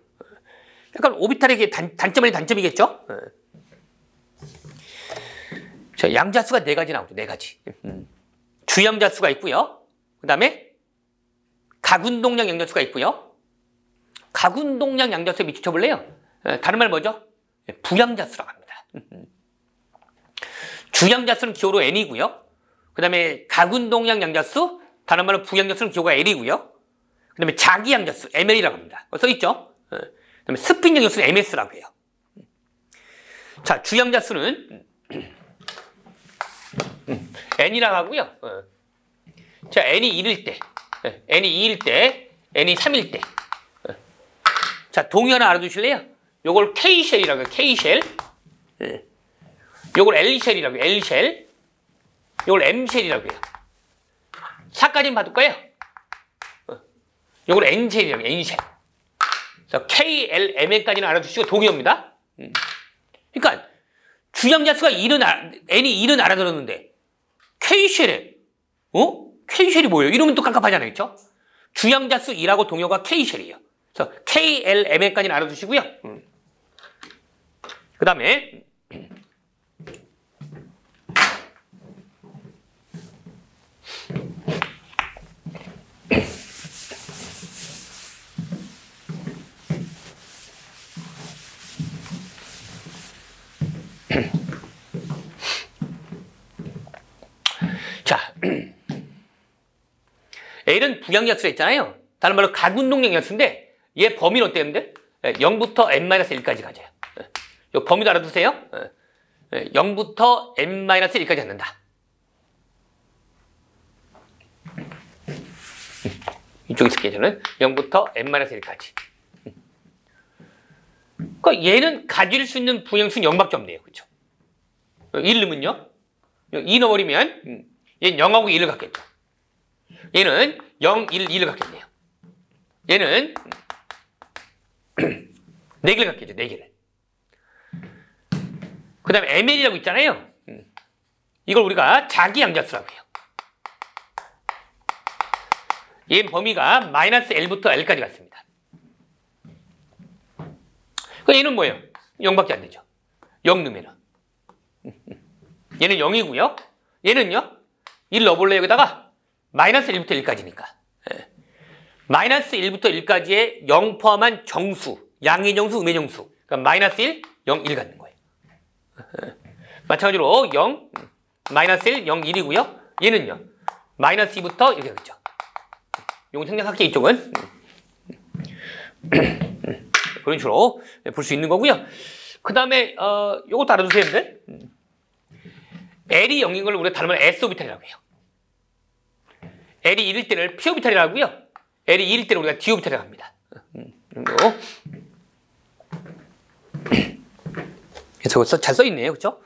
약간 오비탈의 단점이 단점이겠죠? 자, 양자수가 4가지 나오죠. 4가지. 주양자수가 있고요. 그 다음에 가운동량 양자수가 있고요. 가운동량 양자수에 비춰볼래요? 다른 말 뭐죠? 부양자수라고 합니다. 주양자수는 기호로 n이고요. 그 다음에 가운동량 양자수, 다른 말로 부양자수는 기호가 l이고요. 그 다음에 자기양자수, ml이라고 합니다. 써있죠? 그 다음에 스핀양자수는 ms라고 해요. 자, 주양자수는 n이라고 하고요. 자, n이 1일 때, n이 2일 때, n이 3일 때. 자, 동의 하나 알아두실래요? 요걸 K쉘이라고 해요. K쉘. 요걸 L쉘이라고 해요. L쉘. 요걸 M쉘이라고 해요. 4까지는 봐둘까요? 요걸 N쉘이라고 해요. N쉘. 그래서 K, L, M까지는 알아두시고 동의어입니다. 그러니까 주양자수가 N이 1은 알아들었는데 K쉘에 K쉘이 뭐예요? 이러면 또 깜깜하잖아요. 그렇죠? 주양자수 2라고 동의어가 K쉘이에요. 그래서 K, L, M까지는 알아두시고요. 그 다음에 자, L은 부양자수라 했잖아요. 다른 말로 가운동량자수인데 얘 범위는 어때요, 여러분들? 0부터 n-1까지 가져요. 이 범위도 알아두세요. 0부터 n-1까지 갖는다. 이쪽에 쓸게요, 저는. 0부터 n-1까지. 그러니까 얘는 가질 수 있는 부양수는 0밖에 없네요. 그렇죠? 1 넣으면요. 2 넣어버리면 얘는 0하고 1을 갖겠죠. 얘는 0, 1, 2를 갖겠네요. 얘는 4개를 갖겠죠. 4개를. 그 다음에 ML이라고 있잖아요. 이걸 우리가 자기양자수라고 해요. 얘 범위가 마이너스 L부터 L까지 갔습니다. 그러니까 얘는 뭐예요? 0밖에 안 되죠. 0 넣으면은. 얘는 0이고요. 얘는요. 1 넣어볼래요? 여기다가 마이너스 1부터 1까지니까. 마이너스 1부터 1까지의 0 포함한 정수, 양의 정수, 음의 정수. 그러니까 마이너스 1, 0, 1 갖는 거예요. 마찬가지로 0, 마이너스 1, 0, 1이고요. 얘는요. 마이너스 2부터 이렇게 하겠죠. 이건 생략할게요. 이쪽은. 그런 식으로 볼 수 있는 거고요. 그 다음에 요것도 알아두세요. 여러분들. L이 0인 걸 우리가 다른 말로 S오비탈이라고 해요. L이 1일 때는 P오비탈이라고 하고요. L이 2일 때는 우리가 D오비탈이라고 합니다. 그래서 잘 써있네요. 그렇죠?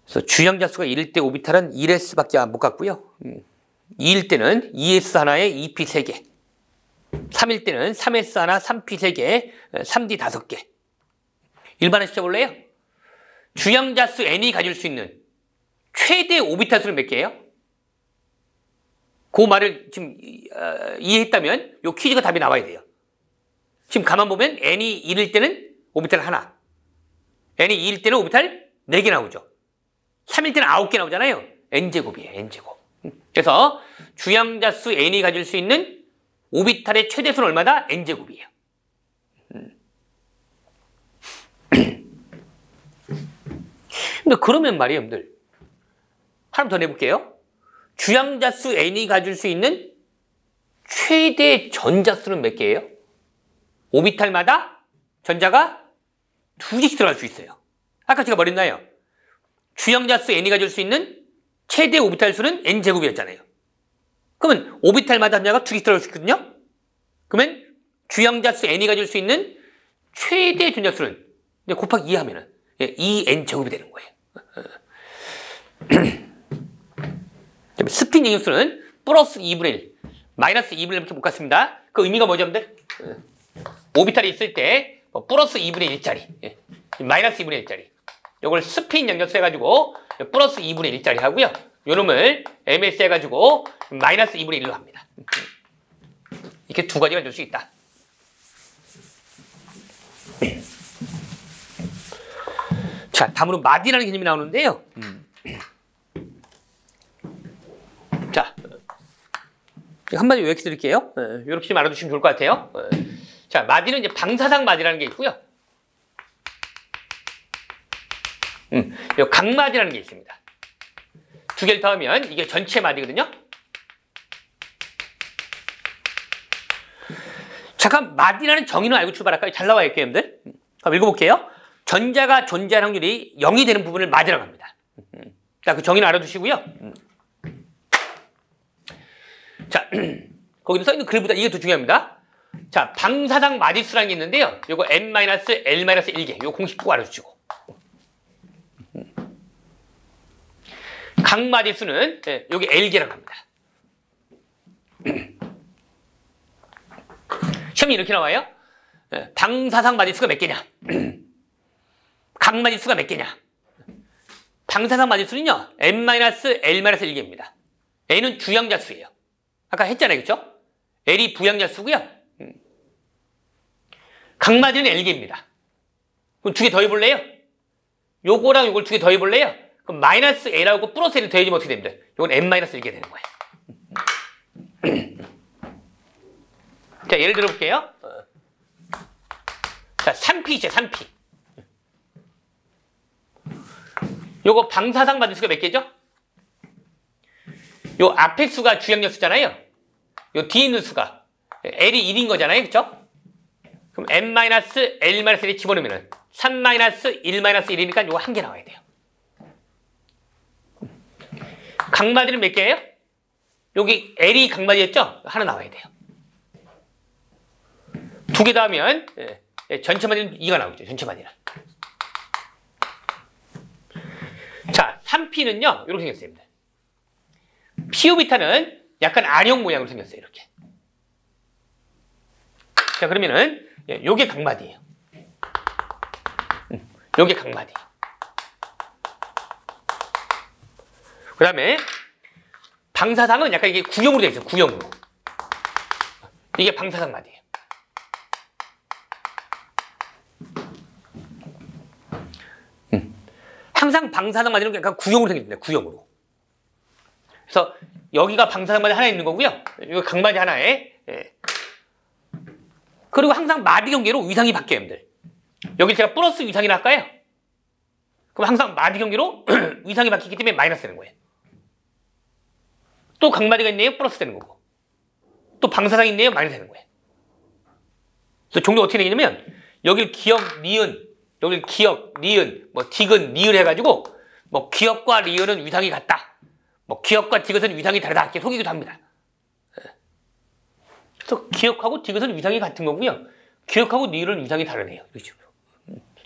그래서 주양자수가 1일 때 오비탈은 1S밖에 못 갖고요. 2일 때는 2S 하나에 2P 3개. 3일 때는 3S 하나, 3P 3개, 3D 5개. 일반화 시켜볼래요? 주양자수 n이 가질 수 있는 최대 오비탈 수는 몇 개예요? 그 말을 지금 이해했다면 이 퀴즈가 답이 나와야 돼요. 지금 가만 보면 n이 1일 때는 오비탈 하나, n이 2일 때는 오비탈 4개 나오죠. 3일 때는 9개 나오잖아요. n제곱이에요. n제곱. 그래서 주양자수 n이 가질 수 있는 오비탈의 최대수는 얼마다? n제곱이에요. 근데 그러면 말이에요, 여러분들. 하나 더 내볼게요. 주양자수 n이 가질 수 있는 최대 전자수는 몇 개예요? 오비탈마다 전자가 2개씩 들어갈 수 있어요. 아까 제가 뭐랬나요? 주양자수 n이 가질 수 있는 최대 오비탈 수는 n제곱이었잖아요. 그러면 오비탈마다 전자가 2개씩 들어갈 수 있거든요. 그러면 주양자수 n이 가질 수 있는 최대 전자수는 곱하기 2 하면은 2n제곱이 되는 거예요. 스핀 영역수는 플러스 2분의 1, 마이너스 2분의 1밖에 못 갔습니다. 그 의미가 뭐죠, 여러분들? 오비탈이 있을 때 플러스 2분의 1짜리, 마이너스 2분의 1짜리. 요걸 스핀 영역수 해가지고 플러스 2분의 1짜리 하고요. 요 놈을 ms 해가지고 마이너스 2분의 1로 합니다. 이렇게 두 가지가 줄 수 있다. 자, 다음으로 마디라는 개념이 나오는데요. 자, 한마디 요약해 드릴게요. 이렇게 좀 알아두시면 좋을 것 같아요. 자, 마디는 이제 방사상 마디라는 게 있고요. 요 각마디라는 게 있습니다. 두 개를 더하면 이게 전체 마디거든요. 잠깐 마디라는 정의는 알고 출발할까요? 잘 나와 있게요, 여러분들. 한번 읽어볼게요. 전자가 존재할 확률이 0이 되는 부분을 마디라고 합니다. 자, 그 정의는 알아두시고요. 자, 거기도 써있는 글보다 이게 더 중요합니다. 자, 방사상 마디수라는 게 있는데요. 요거 n-l-1개. 요 공식 꼭 알아주시고. 각 마디수는 여기 L개라고 합니다. 시험이 이렇게 나와요. 방사상 마디수가 몇 개냐? 각 마디수가 몇 개냐? 방사상 마디수는요, n-l-1개입니다. n은 주양자수예요. 아까 했잖아요, 그렇죠? L이 부양자수고요. 각 마디는 L개입니다. 그럼 두 개 더해볼래요? 요거랑 요걸 두 개 더해볼래요? 그럼 마이너스 L하고 플러스 L을 더해주면 어떻게 됩니다? 요건 n-1개 되는 거예요. 자, 예를 들어볼게요. 자, 3P죠, 3P. 요거 방사상 마디수가 몇 개죠? 요 앞에 수가 주양력수잖아요. 요 뒤에 있는 수가 L이 1인 거잖아요, 그쵸? 그럼 n-l-1을 집어넣으면 3-1-1이니까 요거 한 개 나와야 돼요. 각마디는 몇 개예요? 여기 L이 각마디였죠? 하나 나와야 돼요. 두 개 더하면 전체 마디는 2가 나오죠. 전체 마디는. 자, 3P는요. 이렇게 생겼습니다. P오비타는 약간 R형 모양으로 생겼어요. 이렇게. 자, 그러면은 요게 각마디예요. 요게 각마디. 그 다음에 방사상은 약간 이게 구형으로 되어 있어요. 구형으로. 이게 방사상 마디예요. 항상 방사상 마디는 약간 구형으로 생겼습니다. 구형으로. 그래서 여기가 방사상 마디 하나 있는 거고요. 여기 각마디 하나에. 그리고 항상 마디 경계로 위상이 바뀌어요, 여러분들. 여기 제가 플러스 위상이라 할까요? 그럼 항상 마디 경계로 위상이 바뀌기 때문에 마이너스 되는 거예요. 또 각마디가 있네요. 플러스 되는 거고. 또 방사상이 있네요. 마이너스 되는 거예요. 그래서 종류 어떻게 되냐면 여길 기억, 니은, 여길 기억, 니은, 뭐 디귿, 니을 해가지고 뭐 기억과 리을은 위상이 같다. 뭐 기억과 디귿은 위상이 다르다. 이렇게 속이기도 합니다. 그래서 기억하고 디귿은 위상이 같은 거고요. 기억하고 니을은 위상이 다르네요. 이런 식으로.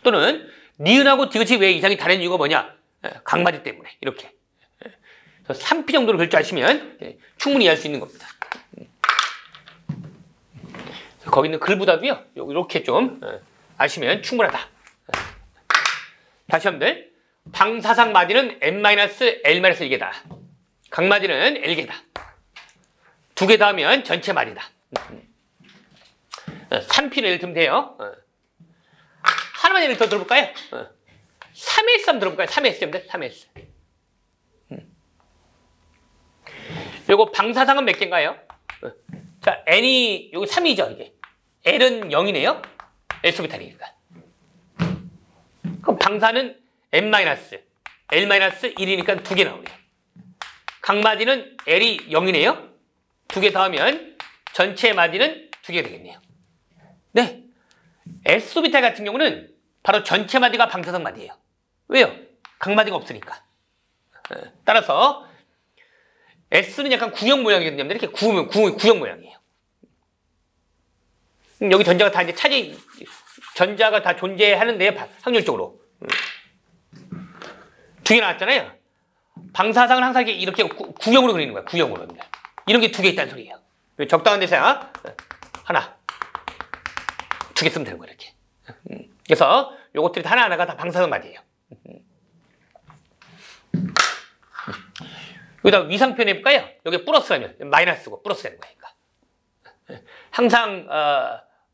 또는 니은하고 디귿이 왜 위상이 다른 이유가 뭐냐? 각마디 때문에. 이렇게. 3P 정도로 결제하시면 충분히 이해할 수 있는 겁니다. 거기 있는 글보다도요, 이렇게 좀 아시면 충분하다. 다시 한번 방사상 마디는 n-l-1개다. 각마디는 L개다. 두 개 더하면 전체 마디다. 3P를 예를 들면 돼요. 하나만 예를 더 들어볼까요? 3S 한번 들어볼까요? 3S. 3S. 요거 방사상은 몇 개인가요? 자, n이 여기 3이죠, 이게. l은 0이네요. S오비탈이니까. 그럼 방사는 n-, l-1이니까 2개 나오네요. 각마디는 l이 0이네요. 2개 더하면 전체 마디는 2개 되겠네요. 네. S오비탈 같은 경우는 바로 전체 마디가 방사성 마디예요. 왜요? 각마디가 없으니까. 따라서 S는 약간 구형 모양이거든요. 이렇게 구형 모양이에요. 여기 전자가 다 이제 전자가 다 존재하는데요. 확률적으로. 2개 나왔잖아요. 방사상은 항상 이렇게 구형으로 그리는 거야. 구형으로. 이런 게 2개 있다는 소리예요. 적당한 데서야 하나, 2개 쓰면 되는 거예요. 이렇게. 그래서 요것들이 하나하나가 다 방사성 마디예요. 여기다 위상 표현해볼까요? 여기 플러스라면 마이너스고 플러스 되는 거니까. 항상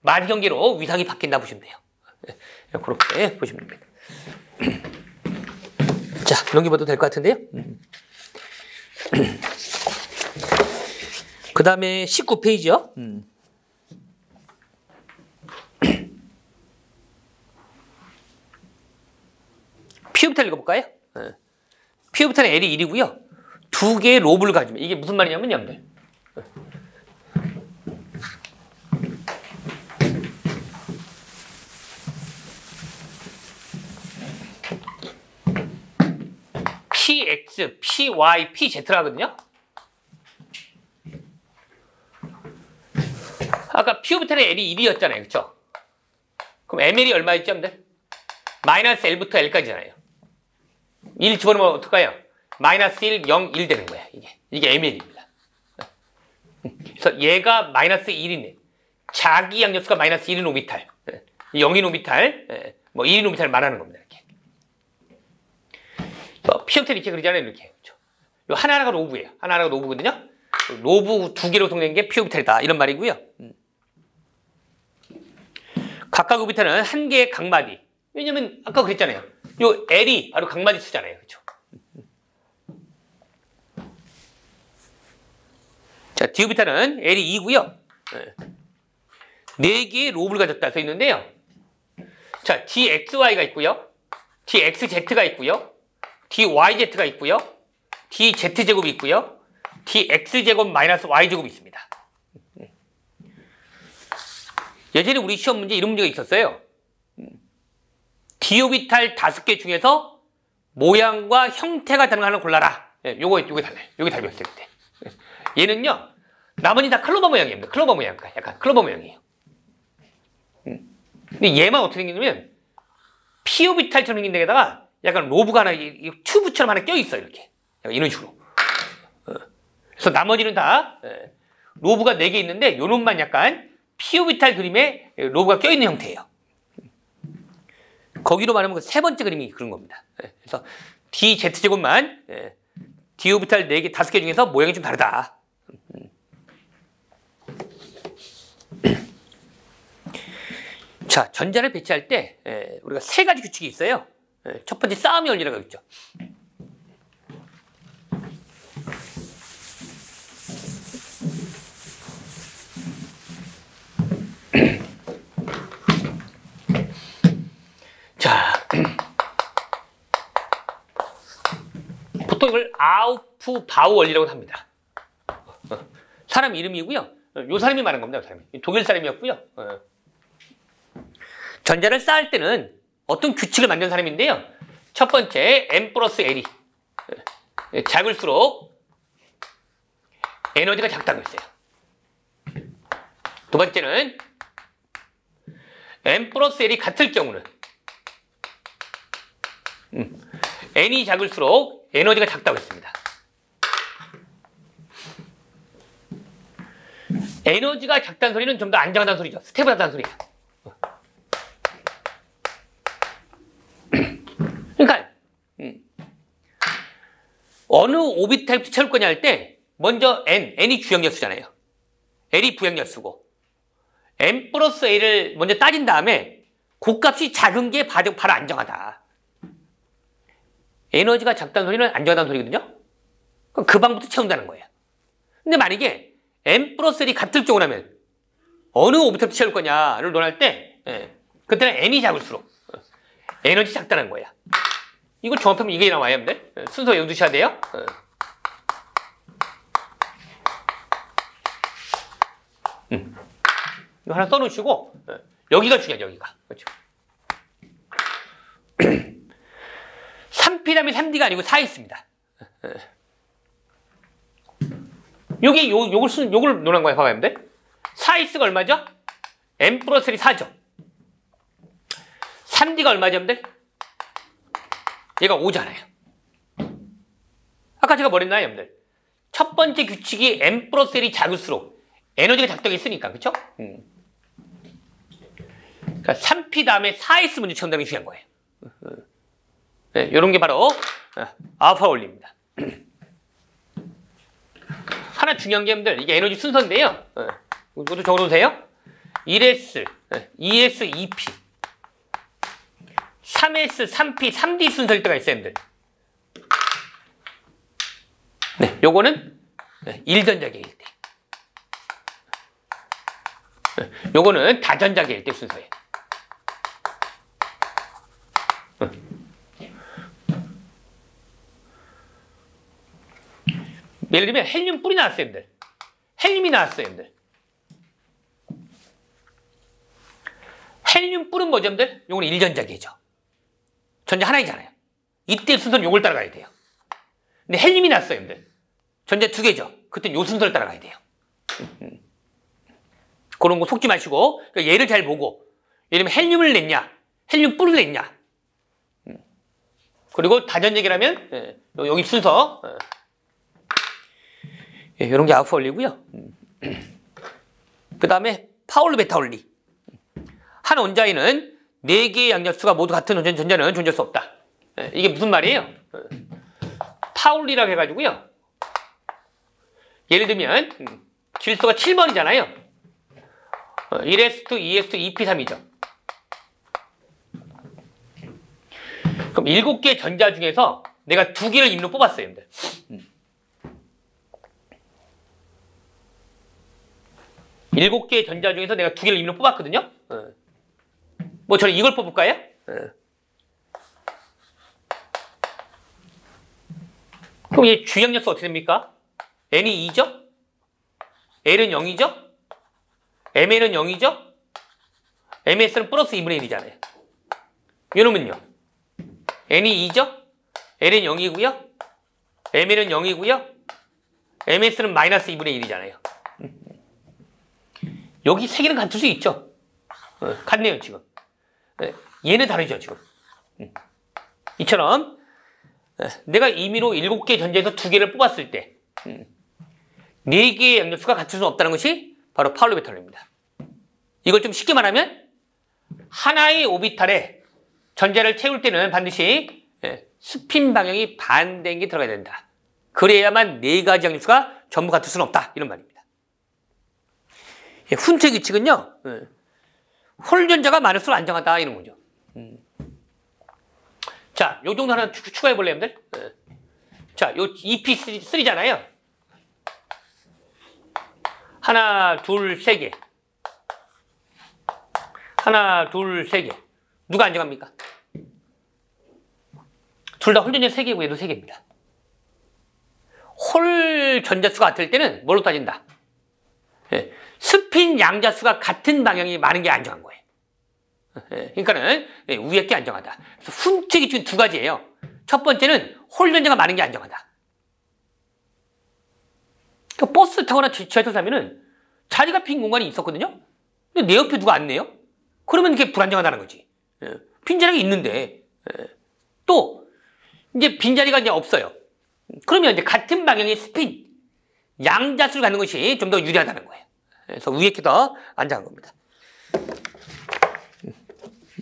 마디 경계로 위상이 바뀐다 보시면 돼요. 그렇게 보시면 됩니다. 자, 넘겨봐도 될 것 같은데요. 그 다음에 19페이지요. P부터 읽어볼까요? P부터는 L이 1이고요. 2개의 로브를 가지면 이게 무슨 말이냐면 여러분들. PX, PY, PZ라거든요. 아까 P부터는 L이 1이었잖아요. 그렇죠? 그럼 ML이 얼마였죠, 여러분들? 마이너스 L부터 L까지잖아요. 1 집어넣으면 어떨까요? 마이너스 1, 0, 1 되는 거야. 이게 ML입니다. 그래서 얘가 마이너스 1이네. 자기 양력수가 마이너스 1인 오비탈. 0인 오비탈, 뭐 1인 오비탈을 말하는 겁니다. 이렇게. P형태 이렇게 그리잖아요. 이렇게. 그렇죠? 요 하나하나가 로브예요. 하나하나가 로브거든요. 로브 2개로 구성된 게 P 오비탈이다. 이런 말이고요. 각각 오비탈은 한 개의 각마디. 왜냐면 아까 그랬잖아요. 요 L이 바로 각마디 수잖아요. 그렇죠? 자, D 오비탈은 L이 2고요. 4개의 로브를 가졌다 써 있는데요. 자, DXY가 있고요. DXZ가 있고요. DYZ가 있고요. DZ제곱이 있고요. DX제곱 마이너스 Y제곱이 있습니다. 예전에 우리 시험 문제 이런 문제가 있었어요. D 오비탈 5개 중에서 모양과 형태가 다른 거 하나 골라라. 요게 달라요. 요게 답이었을 때. 얘는요, 나머지 다 클로버 모양입니다. 클로버 모양. 약간 클로버 모양이에요. 근데 얘만 어떻게 생기냐면, P 오비탈처럼 생긴 데다가 약간 로브가 하나, 튜브처럼 하나 껴있어요. 이렇게. 이런 식으로. 그래서 나머지는 다 로브가 4개 있는데, 요 놈만 약간 P 오비탈 그림에 로브가 껴있는 형태예요. 거기로 말하면 그 세 번째 그림이 그런 겁니다. 그래서 DZ제곱만 D 오비탈 4개, 5개 중에서 모양이 좀 다르다. 자, 전자를 배치할 때 우리가 3가지 규칙이 있어요. 첫 번째 싸움의 원리라고 있죠. 자, 보통 이걸 아우프 바우 원리라고 합니다. 사람 이름이고요. 요 사람이 말한 겁니다. 사람이. 독일 사람이었고요. 전자를 쌓을 때는 어떤 규칙을 만든 사람인데요. 첫 번째 M 플러스 L이 작을수록 에너지가 작다고 했어요. 두 번째는 M 플러스 L이 같을 경우는 N이 작을수록 에너지가 작다고 했습니다. 에너지가 작다는 소리는 좀 더 안정하다는 소리죠. 스테이블하다는 소리예요. 그러니까 어느 오비탈부터 채울 거냐 할 때 먼저 N이 주형열수잖아요. L이 부형열수고 M 플러스 A를 먼저 따진 다음에 곱값이 작은 게 바로 안정하다. 에너지가 작다는 소리는 안정하다는 소리거든요. 그럼 그 방부터 채운다는 거예요. 근데 만약에 n 플러스 1이 같을 경우라면 어느 오비탈부터 채울 거냐를 논할 때 그때는 n이 작을수록 에너지 작다는 거야. 이거 정합하면 이게 나와야 합니다. 순서 외워두셔야 돼요. 이거 하나 써놓으시고 여기가 중요하죠. 여기가. 그렇죠. 3P 다음에 3D가 아니고 4 있습니다. 요걸 논한 거야. 봐봐야 돼. 4x가 얼마죠? n 플러스 1이 4죠. 3D가 얼마죠? 얘가 5잖아요. 아까 제가 뭐랬나요, 여러분들? 첫 번째 규칙이 n 플러스 1이 작을수록 에너지가 작다고 했으니까, 그쵸? 그러니까 3P 다음에 4x 먼저 채운다는 게 중요한 거예요. 네, 이런 게 바로 알파 원리입니다. 하나 중요한 게 여러분들, 이게 에너지 순서인데요. 이것도 적어놓으세요. 1s, 2s, 2p, 3s, 3p, 3d 순서일 때가 있어요, 여러분들. 네, 요거는 1전자계일 때. 요거는 다전자계일 때 순서예요. 예를 들면 헬륨 뿔이 나왔어요, 여러분들. 헬륨이 나왔어요, 여러분들. 헬륨 뿔은 뭐죠, 여러분들? 요거는 1전자계죠. 전자 하나이잖아요. 이때 순서는 요걸 따라가야 돼요. 근데 헬륨이 나왔어요, 여러분들. 전자 2개죠. 그땐 요 순서를 따라가야 돼요. 그런 거 속지 마시고, 그러니까 얘를 잘 보고, 예를 들면 헬륨을 냈냐, 헬륨 뿔을 냈냐. 그리고 다전자계라면 여기 순서. 이런 게 알파 원리고요. 그 다음에 파울루 베타 원리. 한 원자에는 4개의 양자수가 모두 같은 전자는 존재할 수 없다. 이게 무슨 말이에요? 파울리라고 해가지고요. 예를 들면 질소가 7번이잖아요. 1s2, 2s2, 2p3이죠. 그럼 7개의 전자 중에서 내가 2개를 임의로 뽑았어요, 여러분들. 일곱 개의 전자 중에서 내가 2개를 임의로 뽑았거든요. 뭐 저는 이걸 뽑을까요? 그럼 얘 주양력수 어떻게 됩니까? n이 2죠? l은 0이죠? mn은 0이죠? ms는 플러스 2분의 1이잖아요. 이놈은요? n이 2죠? l은 0이고요. mn은 0이고요. ms는 마이너스 2분의 1이잖아요. 여기 세 개는 같을 수 있죠. 같네요, 지금. 얘는 다르죠, 지금. 이처럼 내가 임의로 7개의 전자에서 2개를 뽑았을 때 4개의 양력수가 같을 수 없다는 것이 바로 파울루 베타 원리입니다. 이걸 좀 쉽게 말하면 하나의 오비탈에 전자를 채울 때는 반드시 스핀 방향이 반대인 게 들어가야 된다. 그래야만 4가지 양력수가 전부 같을 수는 없다. 이런 말입니다. 훈체 규칙은요, 홀전자가 많을수록 안정하다. 이런 거죠. 자, 요 정도 하나 추가해 볼래요, 여러분들? 자, 요 EP3잖아요. 하나, 둘, 세 개. 하나, 둘, 세 개. 누가 안정합니까? 둘 다 홀전자 3개고 얘도 3개입니다. 홀 전자수가 같을 때는 뭘로 따진다? 스핀 양자수가 같은 방향이 많은 게 안정한 거예요. 그러니까는 위에 게 안정하다. 그래서 훈체 규칙은 2가지예요. 첫 번째는 홀 전자가 많은 게 안정하다. 그러니까 버스 타거나 지하철 타면은 자리가 빈 공간이 있었거든요. 근데 내 옆에 누가 안 내요? 그러면 그게 불안정하다는 거지. 빈자리가 있는데 또 이제 빈자리가 이제 없어요. 그러면 이제 같은 방향의 스핀 양자수를 갖는 것이 좀 더 유리하다는 거예요. 그래서 위에 게 더 안정한 겁니다.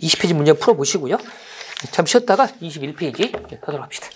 20페이지 문제 풀어보시고요. 잠시 쉬었다가 21페이지 하도록 합시다.